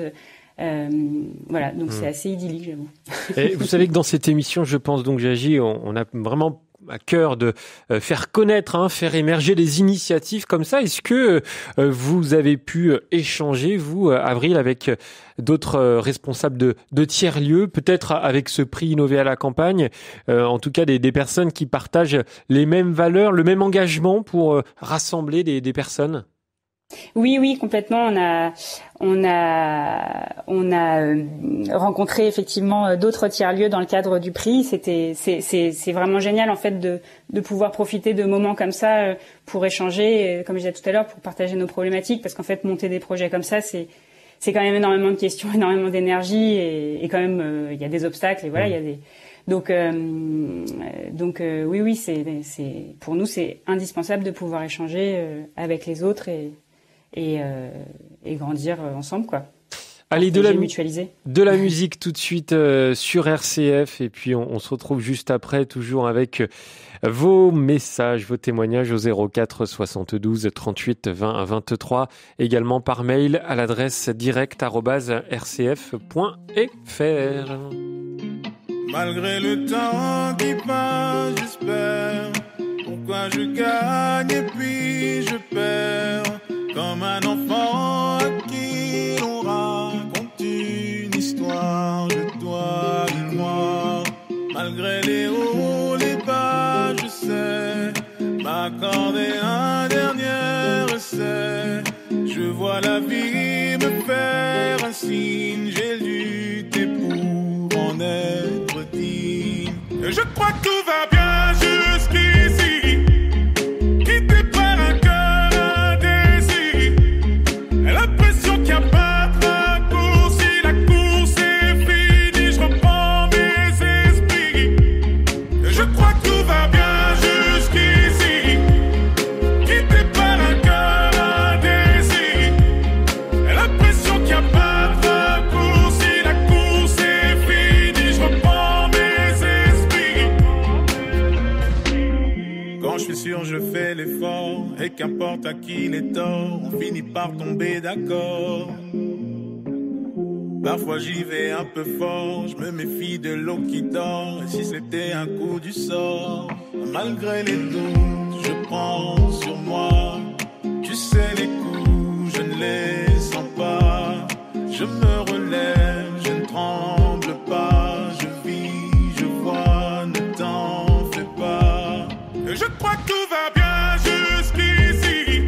Voilà, donc c'est assez idyllique, j'avoue. Et vous savez que dans cette émission, je pense donc j'agis, on a vraiment à cœur de faire connaître, faire émerger des initiatives comme ça. Est-ce que vous avez pu échanger, vous, Avril, avec d'autres responsables de tiers-lieux, peut-être avec ce prix Innover à la campagne, en tout cas des personnes qui partagent les mêmes valeurs, le même engagement pour rassembler des personnes? Oui, complètement. On a rencontré effectivement d'autres tiers-lieux dans le cadre du prix. C'est vraiment génial en fait de pouvoir profiter de moments comme ça pour échanger, comme je disais tout à l'heure, pour partager nos problématiques, parce qu'en fait monter des projets comme ça, c'est quand même énormément de questions, énormément d'énergie et quand même il y a des obstacles et voilà, il y a Donc oui, c'est pour nous c'est indispensable de pouvoir échanger avec les autres et grandir ensemble, quoi. Allez, de la musique tout de suite sur RCF, et puis on se retrouve juste après, toujours avec vos messages, vos témoignages au 04 72 38 20 23, également par mail à l'adresse direct@rcf.fr. Malgré le temps qui passe, j'espère. Pourquoi je gagne et puis je perds, comme un enfant à qui l'on raconte une histoire. Je dois le voir. Malgré les hauts, les bas, je sais m'accorder un dernier essai. Je vois la vie me faire un signe. J'ai lutté pour en être digne. Et je crois que tout va bien jusqu'ici. Quitté par un cœur indécis. Et l'impression qu'il n'y a pas de raccourci. La course est finie, je reprends mes esprits. Et je crois que tout va bien jusqu'ici. Quitté par un cœur indécis. Et l'impression qu'il n'y a pas de raccourci. La course est finie, je reprends mes esprits. Quand je suis sûr, je fais l'effort. Et qu'importe à qui les torts, on finit par tomber d'accord. Parfois j'y vais un peu fort, je me méfie de l'eau qui dort. Et si c'était un coup du sort, malgré les doutes, je prends sur moi. Tu sais les coups, je ne les sens pas. Je me relève, je ne tremble pas. Je vis, je vois, ne t'en fais pas. Et je crois que tout va bien jusqu'ici.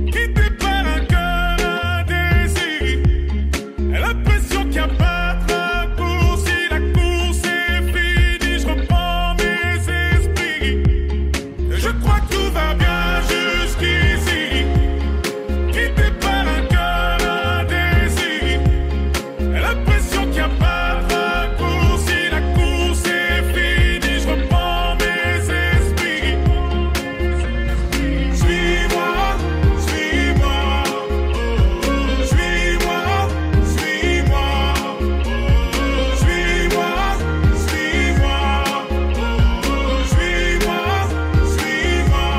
Quitté par un cœur indécis. Et l'impression qu'il n'y a pas de raccourci. La course est finie, je reprends mes esprits. Et je crois que tout va bien jusqu'ici. Quitté par un cœur indécis. Et l'impression qu'il n'y a pas de raccourci. La course est finie, je reprends mes esprits. Suis-moi, suis-moi. Suis-moi, suis-moi. Suis-moi, suis-moi. Suis-moi, suis-moi.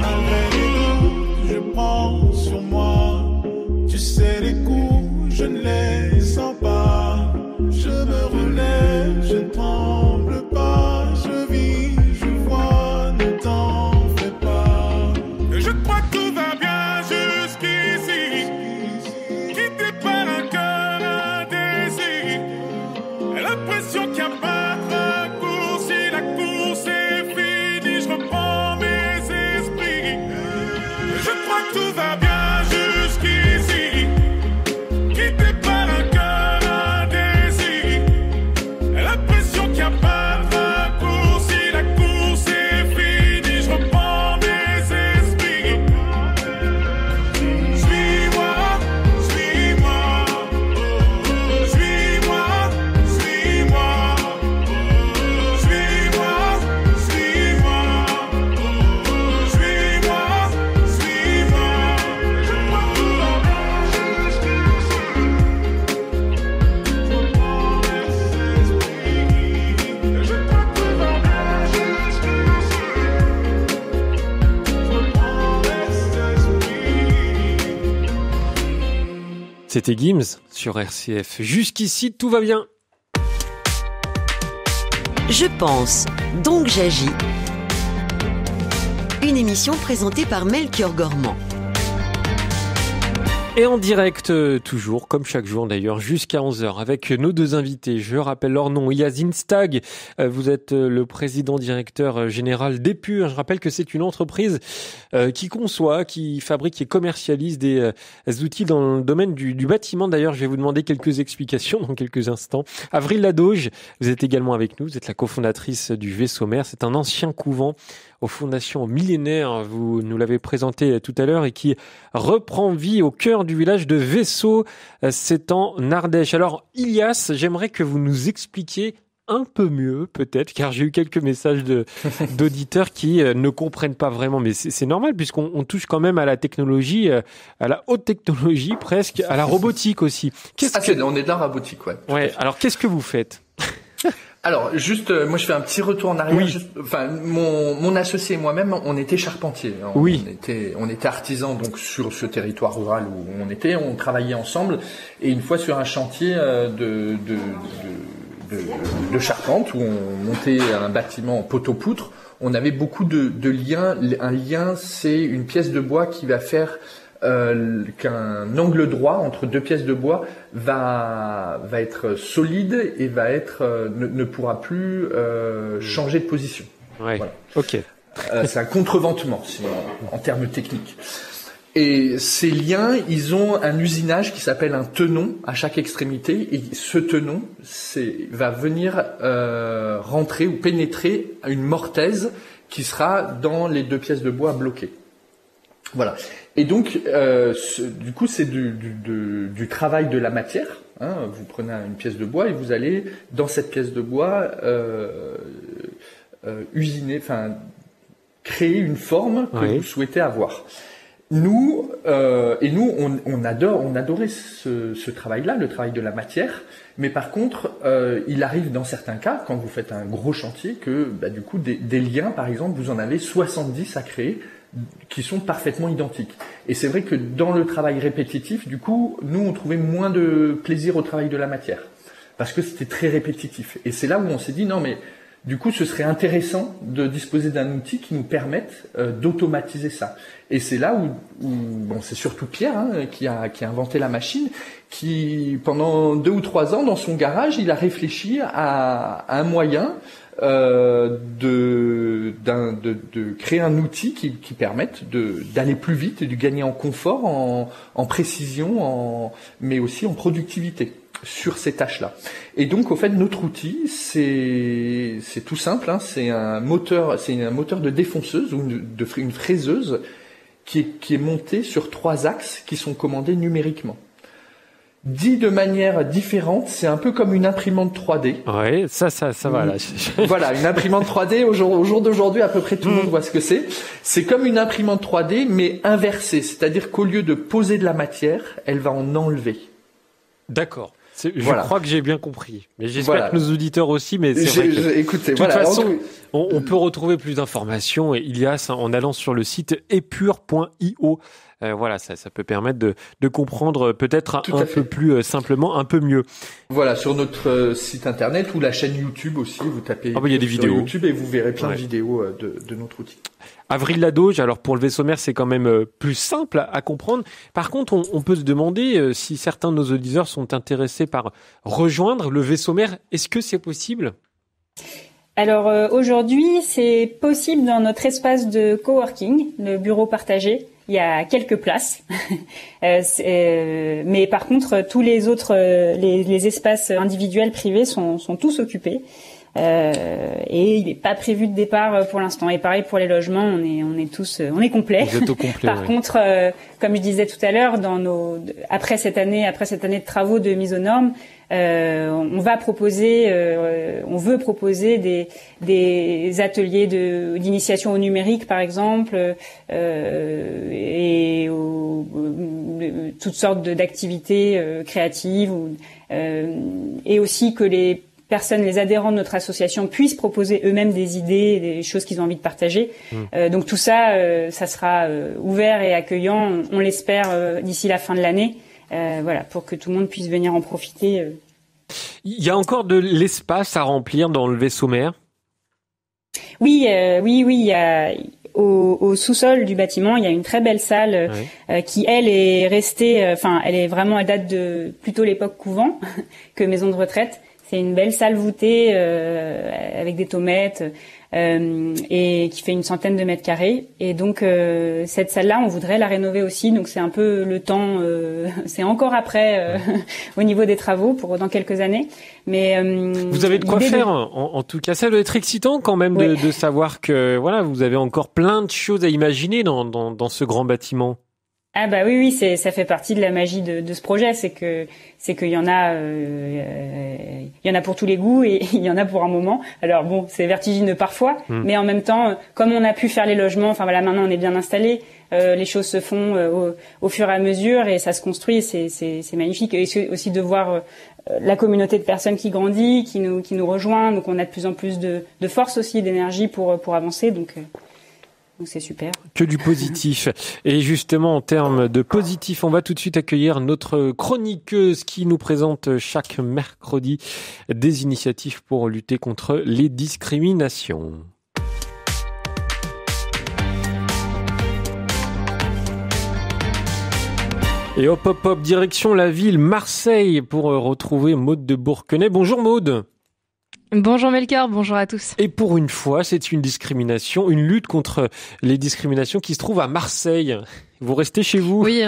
Malgré les doutes, je prends sur moi. Tu sais les coups, je ne les sens pas. Je me relève, je ne tremble pas. Je vis, je vois, ne t'en fais pas. Et je crois que tout va bien jusqu'ici. Quitté par un cœur indécis. Et l'impression qu'il n'y a pas de raccourci. La course est finie, je reprends mes esprits. Et je crois que tout va bien jusqu'ici. Quitté par un cœur indécis. Et l'impression qu'il n'y a pas de raccourci. La course est finie, je reprends mes esprits. Suis-moi, suis-moi. Suis-moi, suis-moi. Suis-moi, suis-moi. Suis-moi, suis-moi. Je crois que tout va bien jusqu'ici. Je reprends mes esprits. Je crois que tout va bien jusqu'ici. Je reprends mes esprits. C'était Gims sur RCF. Jusqu'ici, tout va bien. Je pense, donc j'agis. Une émission présentée par Melchior Gormand. Et en direct, toujours, comme chaque jour d'ailleurs, jusqu'à 11h, avec nos deux invités. Je rappelle leur nom. Yazine Stag, vous êtes le président-directeur général d'Épure. Je rappelle que c'est une entreprise qui conçoit, qui fabrique et commercialise des outils dans le domaine du bâtiment. D'ailleurs, je vais vous demander quelques explications dans quelques instants. Avril Ladoge, vous êtes également avec nous. Vous êtes la cofondatrice du Vaisseau Mère. C'est un ancien couvent aux fondations millénaires, vous nous l'avez présenté tout à l'heure, et qui reprend vie au cœur du village de Vaisseau, c'est en Ardèche. Alors, Ilias, j'aimerais que vous nous expliquiez un peu mieux, peut-être, car j'ai eu quelques messages d'auditeurs qui ne comprennent pas vraiment, mais c'est normal puisqu'on touche quand même à la technologie, à la haute technologie presque, à la robotique aussi. On est dans la robotique, ouais. Ouais. Alors, qu'est-ce que vous faites? Alors, juste, moi, je fais un petit retour en arrière. Oui. Mon associé et moi-même, on était charpentiers. Oui. On était artisans, donc, sur ce territoire rural où on travaillait ensemble. Et une fois sur un chantier de charpente, où on montait un bâtiment en poteau-poutre, on avait beaucoup de liens. Un lien, c'est une pièce de bois qui va faire qu'un angle droit entre deux pièces de bois va être solide et ne pourra plus changer de position. Ouais. Voilà. Ok. C'est un contreventement en termes techniques. Et ces liens, ils ont un usinage qui s'appelle un tenon à chaque extrémité, et ce tenon va venir rentrer ou pénétrer une mortaise qui sera dans les deux pièces de bois bloquées. Voilà. Et donc, du coup, c'est du travail de la matière. Hein. Vous prenez une pièce de bois et vous allez, dans cette pièce de bois, créer une forme que vous souhaitez avoir. Nous, on adorait ce travail-là, le travail de la matière. Mais par contre, il arrive dans certains cas, quand vous faites un gros chantier, que du coup, des liens, par exemple, vous en avez 70 à créer, qui sont parfaitement identiques. Et c'est vrai que dans le travail répétitif, du coup, nous, on trouvait moins de plaisir au travail de la matière, parce que c'était très répétitif. Et c'est là où on s'est dit, non mais, du coup, ce serait intéressant de disposer d'un outil qui nous permette d'automatiser ça. Et c'est là où c'est surtout Pierre qui a inventé la machine, qui, pendant 2 ou 3 ans, dans son garage, il a réfléchi à un moyen de créer un outil qui permette d'aller plus vite et de gagner en confort, en précision, mais aussi en productivité sur ces tâches-là. Et donc, au fait, notre outil, c'est tout simple, c'est un moteur de défonceuse ou une fraiseuse qui est monté sur 3 axes qui sont commandés numériquement. Dit de manière différente, c'est un peu comme une imprimante 3D. Ouais, ça va là. Voilà, une imprimante 3D, au jour d'aujourd'hui, à peu près tout le monde voit ce que c'est. C'est comme une imprimante 3D, mais inversée. C'est-à-dire qu'au lieu de poser de la matière, elle va en enlever. D'accord. Je crois que j'ai bien compris. Mais j'espère que nos auditeurs aussi, mais c'est vrai que... Écoutez, de toute façon, on peut retrouver plus d'informations, Ilias, en allant sur le site epure.io. Ça peut permettre de comprendre peut-être un peu plus simplement, un peu mieux. Voilà, sur notre site internet ou la chaîne YouTube aussi, vous tapez il y a des vidéos sur YouTube et vous verrez plein de vidéos de notre outil. Avril Ladoge, alors pour le vaisseau-mère, c'est quand même plus simple à comprendre. Par contre, on peut se demander si certains de nos auditeurs sont intéressés par rejoindre le vaisseau-mère. Est-ce que c'est possible ? Alors aujourd'hui, c'est possible dans notre espace de coworking, le bureau partagé. Il y a quelques places, mais par contre, tous les autres, les espaces individuels privés sont tous occupés. Et il n'est pas prévu de départ pour l'instant. Et pareil pour les logements, on est complet. Vous êtes au complet. Par contre, comme je disais tout à l'heure, après cette année de travaux de mise aux normes, on veut proposer des ateliers d'initiation au numérique, par exemple, et toutes sortes d'activités créatives, et aussi que les adhérents de notre association puissent proposer eux-mêmes des idées, des choses qu'ils ont envie de partager. Donc tout ça, ça sera ouvert et accueillant, on l'espère, d'ici la fin de l'année, pour que tout le monde puisse venir en profiter. Il y a encore de l'espace à remplir dans le vaisseau-mère ? Oui, il y a au sous-sol du bâtiment, il y a une très belle salle qui, elle, est restée, elle date de plutôt l'époque couvent que maison de retraite. C'est une belle salle voûtée avec des tomates et qui fait une centaine de mètres carrés. Et donc cette salle-là, on voudrait la rénover aussi. Donc c'est un peu le temps, c'est encore après au niveau des travaux pour dans quelques années. Mais vous avez de quoi faire. En tout cas, ça doit être excitant quand même de savoir que vous avez encore plein de choses à imaginer dans ce grand bâtiment. Ah bah oui, ça fait partie de la magie de ce projet, c'est qu'il y en a, il y en a pour tous les goûts et il y en a pour un moment. Alors bon, c'est vertigineux parfois, mais en même temps, comme on a pu faire les logements, enfin voilà, maintenant on est bien installé, les choses se font au fur et à mesure et ça se construit, c'est magnifique. Et aussi de voir la communauté de personnes qui grandit, qui nous rejoint, donc on a de plus en plus de force aussi, d'énergie pour avancer, donc c'est super. Que du positif. Et justement, en termes de positif, on va tout de suite accueillir notre chroniqueuse qui nous présente chaque mercredi des initiatives pour lutter contre les discriminations. Et hop, direction la ville Marseille pour retrouver Maude de Bourquenay. Bonjour Maude. Bonjour Melchior, bonjour à tous. Et pour une fois, c'est une discrimination, une lutte contre les discriminations qui se trouve à Marseille. Vous restez chez vous ? Oui,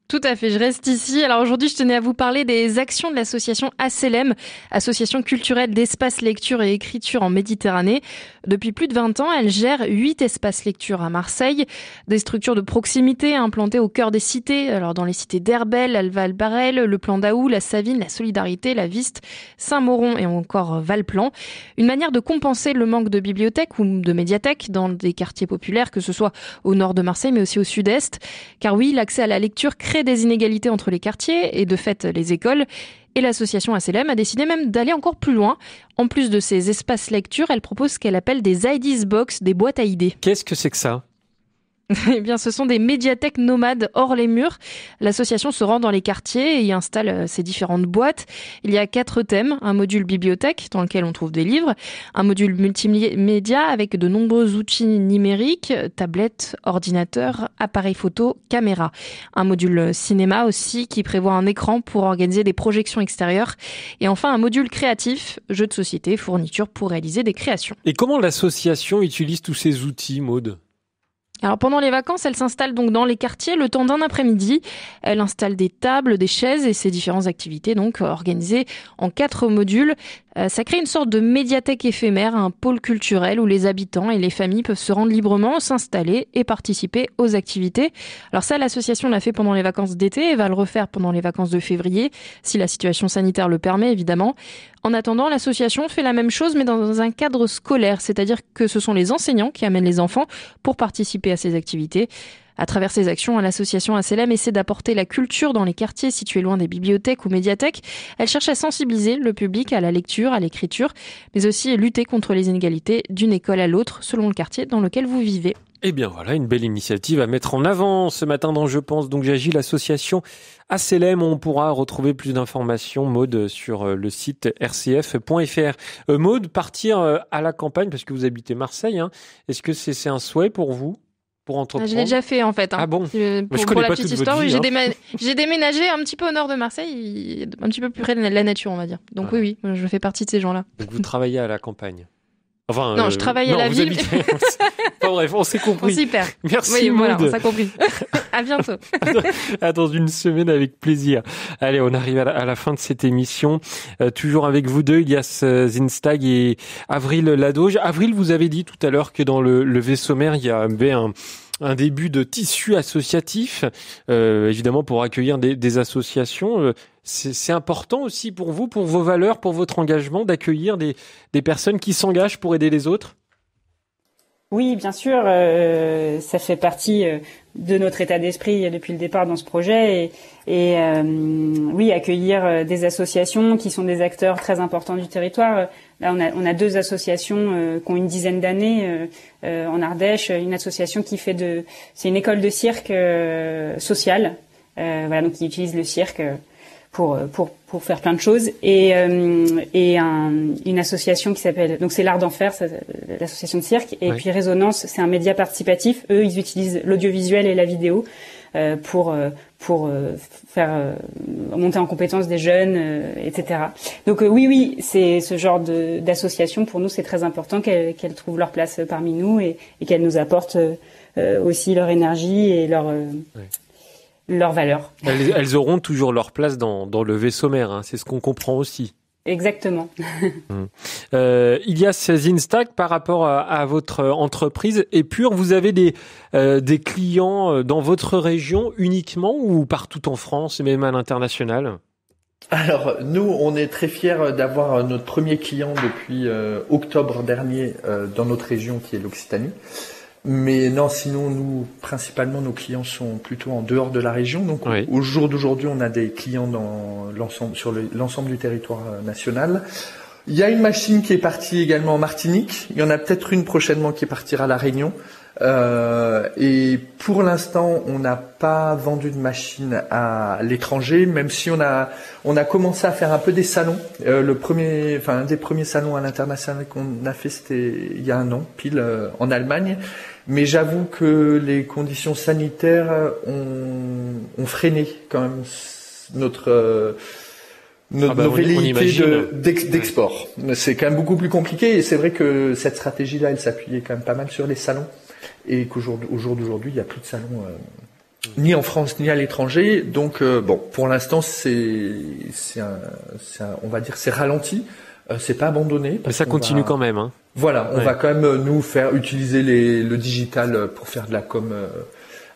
tout à fait, je reste ici. Alors aujourd'hui, je tenais à vous parler des actions de l'association ACLM, association culturelle d'espaces lecture et écriture en Méditerranée. Depuis plus de 20 ans, elle gère 8 espaces lecture à Marseille, des structures de proximité implantées au cœur des cités, alors dans les cités d'Herbel, Alval-Barrel, le Plan d'Aou, la Savine, la Solidarité, la Viste, Saint-Mauron et encore Valplan. Une manière de compenser le manque de bibliothèques ou de médiathèques dans des quartiers populaires, que ce soit au nord de Marseille mais aussi au sud-est. Car oui, l'accès à la lecture crée des inégalités entre les quartiers et de fait les écoles. Et l'association ACLM a décidé même d'aller encore plus loin. En plus de ces espaces lecture, elle propose ce qu'elle appelle des Ideas Box, des boîtes à idées. Qu'est-ce que c'est que ça ? Eh bien, ce sont des médiathèques nomades hors les murs. L'association se rend dans les quartiers et y installe ses différentes boîtes. Il y a 4 thèmes. Un module bibliothèque dans lequel on trouve des livres. Un module multimédia avec de nombreux outils numériques, tablettes, ordinateurs, appareils photo, caméras. Un module cinéma aussi qui prévoit un écran pour organiser des projections extérieures. Et enfin, un module créatif, jeux de société, fournitures pour réaliser des créations. Et comment l'association utilise tous ces outils, Maude ? Alors pendant les vacances, elle s'installe donc dans les quartiers le temps d'un après-midi. Elle installe des tables, des chaises et ses différentes activités donc organisées en 4 modules. Ça crée une sorte de médiathèque éphémère, un pôle culturel où les habitants et les familles peuvent se rendre librement, s'installer et participer aux activités. Alors ça, l'association l'a fait pendant les vacances d'été et va le refaire pendant les vacances de février, si la situation sanitaire le permet évidemment. En attendant, l'association fait la même chose mais dans un cadre scolaire, c'est-à-dire que ce sont les enseignants qui amènent les enfants pour participer à ces activités. À travers ces actions, l'association ACLM essaie d'apporter la culture dans les quartiers situés loin des bibliothèques ou médiathèques. Elle cherche à sensibiliser le public à la lecture, à l'écriture, mais aussi lutter contre les inégalités d'une école à l'autre selon le quartier dans lequel vous vivez. Eh bien voilà, une belle initiative à mettre en avant ce matin dans Je pense. Donc j'agis l'association ACLM. On pourra retrouver plus d'informations, Maude, sur le site rcf.fr. Maude, partir à la campagne, parce que vous habitez Marseille, hein, est-ce que c'est un souhait pour vous ? Pour entreprendre. Je l'ai déjà fait en fait. Ah bon ? Pour la petite histoire, oui, j'ai déménagé un petit peu au nord de Marseille, un petit peu plus près de la nature, on va dire. Donc oui, je fais partie de ces gens-là. Donc vous travaillez à la campagne ? Enfin, non, je travaille à la ville. Enfin bref, on s'est compris. On s'y perd. Merci oui, Maude. Voilà, on s'est compris. À bientôt. À dans une semaine avec plaisir. Allez, on arrive à la fin de cette émission. Toujours avec vous deux, Ilias Zinstag et Avril Ladoge. Avril, vous avez dit tout à l'heure que dans le vaisseau mère, il y avait un début de tissu associatif, évidemment pour accueillir des associations. C'est important aussi pour vous, pour vos valeurs, pour votre engagement, d'accueillir des personnes qui s'engagent pour aider les autres ? Oui, bien sûr, ça fait partie de notre état d'esprit depuis le départ dans ce projet et oui, accueillir des associations qui sont des acteurs très importants du territoire. Là, on a 2 associations qui ont une dizaine d'années en Ardèche, une association qui c'est une école de cirque sociale, voilà, donc qui utilise le cirque pour faire plein de choses et une association qui s'appelle, donc c'est l'Art d'Enfer, l'association de cirque, et puis Résonance, c'est un média participatif. Eux, ils utilisent l'audiovisuel et la vidéo pour faire monter en compétence des jeunes, etc. Donc oui, c'est ce genre d'association, pour nous c'est très important qu'elles trouvent leur place parmi nous et qu'elles nous apportent aussi leur énergie et leurs valeurs. Elles auront toujours leur place dans le vaisseau mère, hein, c'est ce qu'on comprend aussi. Exactement. Ilias Zinstag, par rapport à votre entreprise Épure, vous avez des clients dans votre région uniquement ou partout en France et même à l'international ? Alors, nous, on est très fiers d'avoir notre premier client depuis octobre dernier dans notre région qui est l'Occitanie. Mais non, sinon, nous, principalement, nos clients sont plutôt en dehors de la région. Donc, oui. Au jour d'aujourd'hui, on a des clients sur l'ensemble du territoire national. Il y a une machine qui est partie également en Martinique. Il y en a peut-être une prochainement qui partira à La Réunion. Et pour l'instant, on n'a pas vendu de machine à l'étranger, même si on a commencé à faire un peu des salons. Un des premiers salons à l'international qu'on a fait, c'était il y a un an, pile, en Allemagne. Mais j'avoue que les conditions sanitaires ont freiné quand même nos velléités d'export. C'est quand même beaucoup plus compliqué et c'est vrai que cette stratégie-là, elle s'appuyait quand même pas mal sur les salons et au jour d'aujourd'hui, il n'y a plus de salons ni en France ni à l'étranger. Donc pour l'instant, on va dire c'est ralenti. C'est pas abandonné. Mais ça continue quand même. Hein. Voilà, on va quand même nous faire utiliser le digital pour faire de la com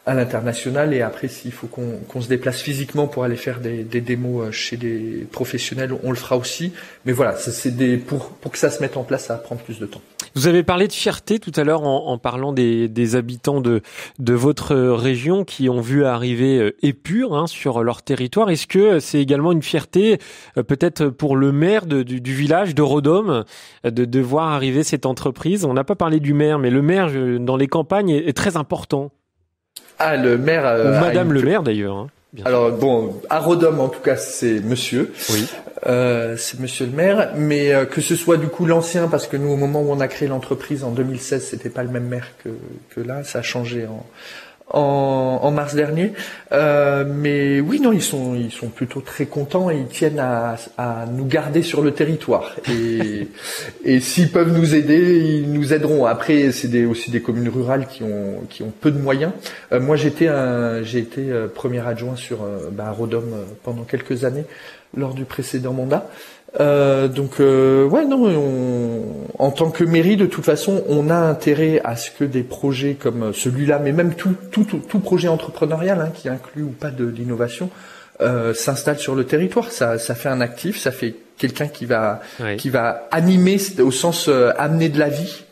à l'international et après s'il faut qu'on se déplace physiquement pour aller faire des démos chez des professionnels, on le fera aussi. Mais voilà, pour que ça se mette en place, ça va prendre plus de temps. Vous avez parlé de fierté tout à l'heure en parlant des habitants de votre région qui ont vu arriver Épure sur leur territoire. Est-ce que c'est également une fierté peut-être pour le maire du village de Rodom de voir arriver cette entreprise ? On n'a pas parlé du maire, mais le maire dans les campagnes est très important. Ah, le maire... Ou Madame le maire d'ailleurs. Hein, alors bon, à Rodom en tout cas c'est monsieur. Oui. C'est monsieur le maire, mais que ce soit du coup l'ancien, parce que nous au moment où on a créé l'entreprise en 2016, c'était pas le même maire que là, ça a changé en mars dernier. Mais oui, non, ils sont plutôt très contents et ils tiennent à nous garder sur le territoire. Et s'ils peuvent nous aider, ils nous aideront. Après, c'est aussi des communes rurales qui ont peu de moyens. Moi, j'ai été premier adjoint à Rodom pendant quelques années lors du précédent mandat. En tant que mairie, de toute façon, on a intérêt à ce que des projets comme celui-là, mais même tout projet entrepreneurial qui inclut ou pas de l'innovation, s'installe sur le territoire. Ça fait un actif, ça fait quelqu'un qui va animer, au sens amener de la vie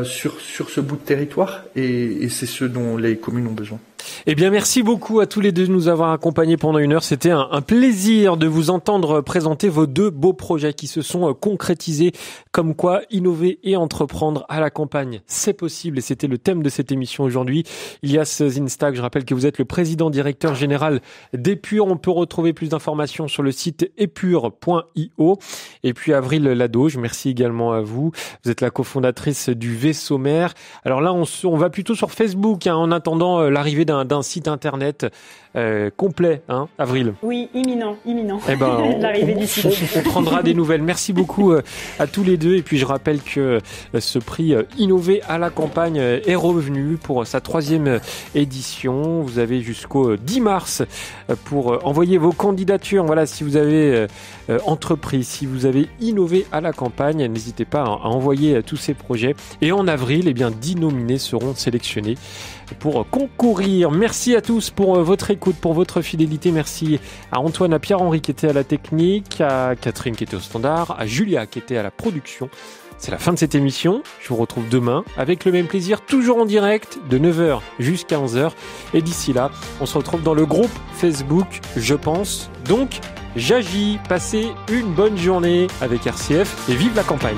sur ce bout de territoire, et c'est ce dont les communes ont besoin. Eh bien, merci beaucoup à tous les deux de nous avoir accompagnés pendant une heure. C'était un plaisir de vous entendre présenter vos deux beaux projets qui se sont concrétisés. Comme quoi, innover et entreprendre à la campagne, c'est possible. Et c'était le thème de cette émission aujourd'hui. Ilias Zinstag, je rappelle que vous êtes le président directeur général d'Épure. On peut retrouver plus d'informations sur le site epure.io. Et puis Avril Ladoge, merci également à vous. Vous êtes la cofondatrice du Vaisseau Mère. Alors là, on va plutôt sur Facebook en attendant l'arrivée d'un site internet complet, Avril. Oui, imminent. Eh ben, l'arrivée du site. On prendra des nouvelles. Merci beaucoup à tous les deux. Et puis je rappelle que ce prix Innover à la campagne est revenu pour sa 3e édition. Vous avez jusqu'au 10 mars pour envoyer vos candidatures. Voilà, si vous avez entrepris, si vous avez innové à la campagne, n'hésitez pas à envoyer tous ces projets. Et en avril, 10 nominés seront sélectionnés pour concourir. Merci à tous pour votre écoute, pour votre fidélité. Merci à Antoine, à Pierre-Henri qui était à la technique, à Catherine qui était au standard, à Julia qui était à la production. C'est la fin de cette émission. Je vous retrouve demain avec le même plaisir, toujours en direct de 9h jusqu'à 11h. Et d'ici là, on se retrouve dans le groupe Facebook Je pense. Donc, j'agis. Passez une bonne journée avec RCF et vive la campagne.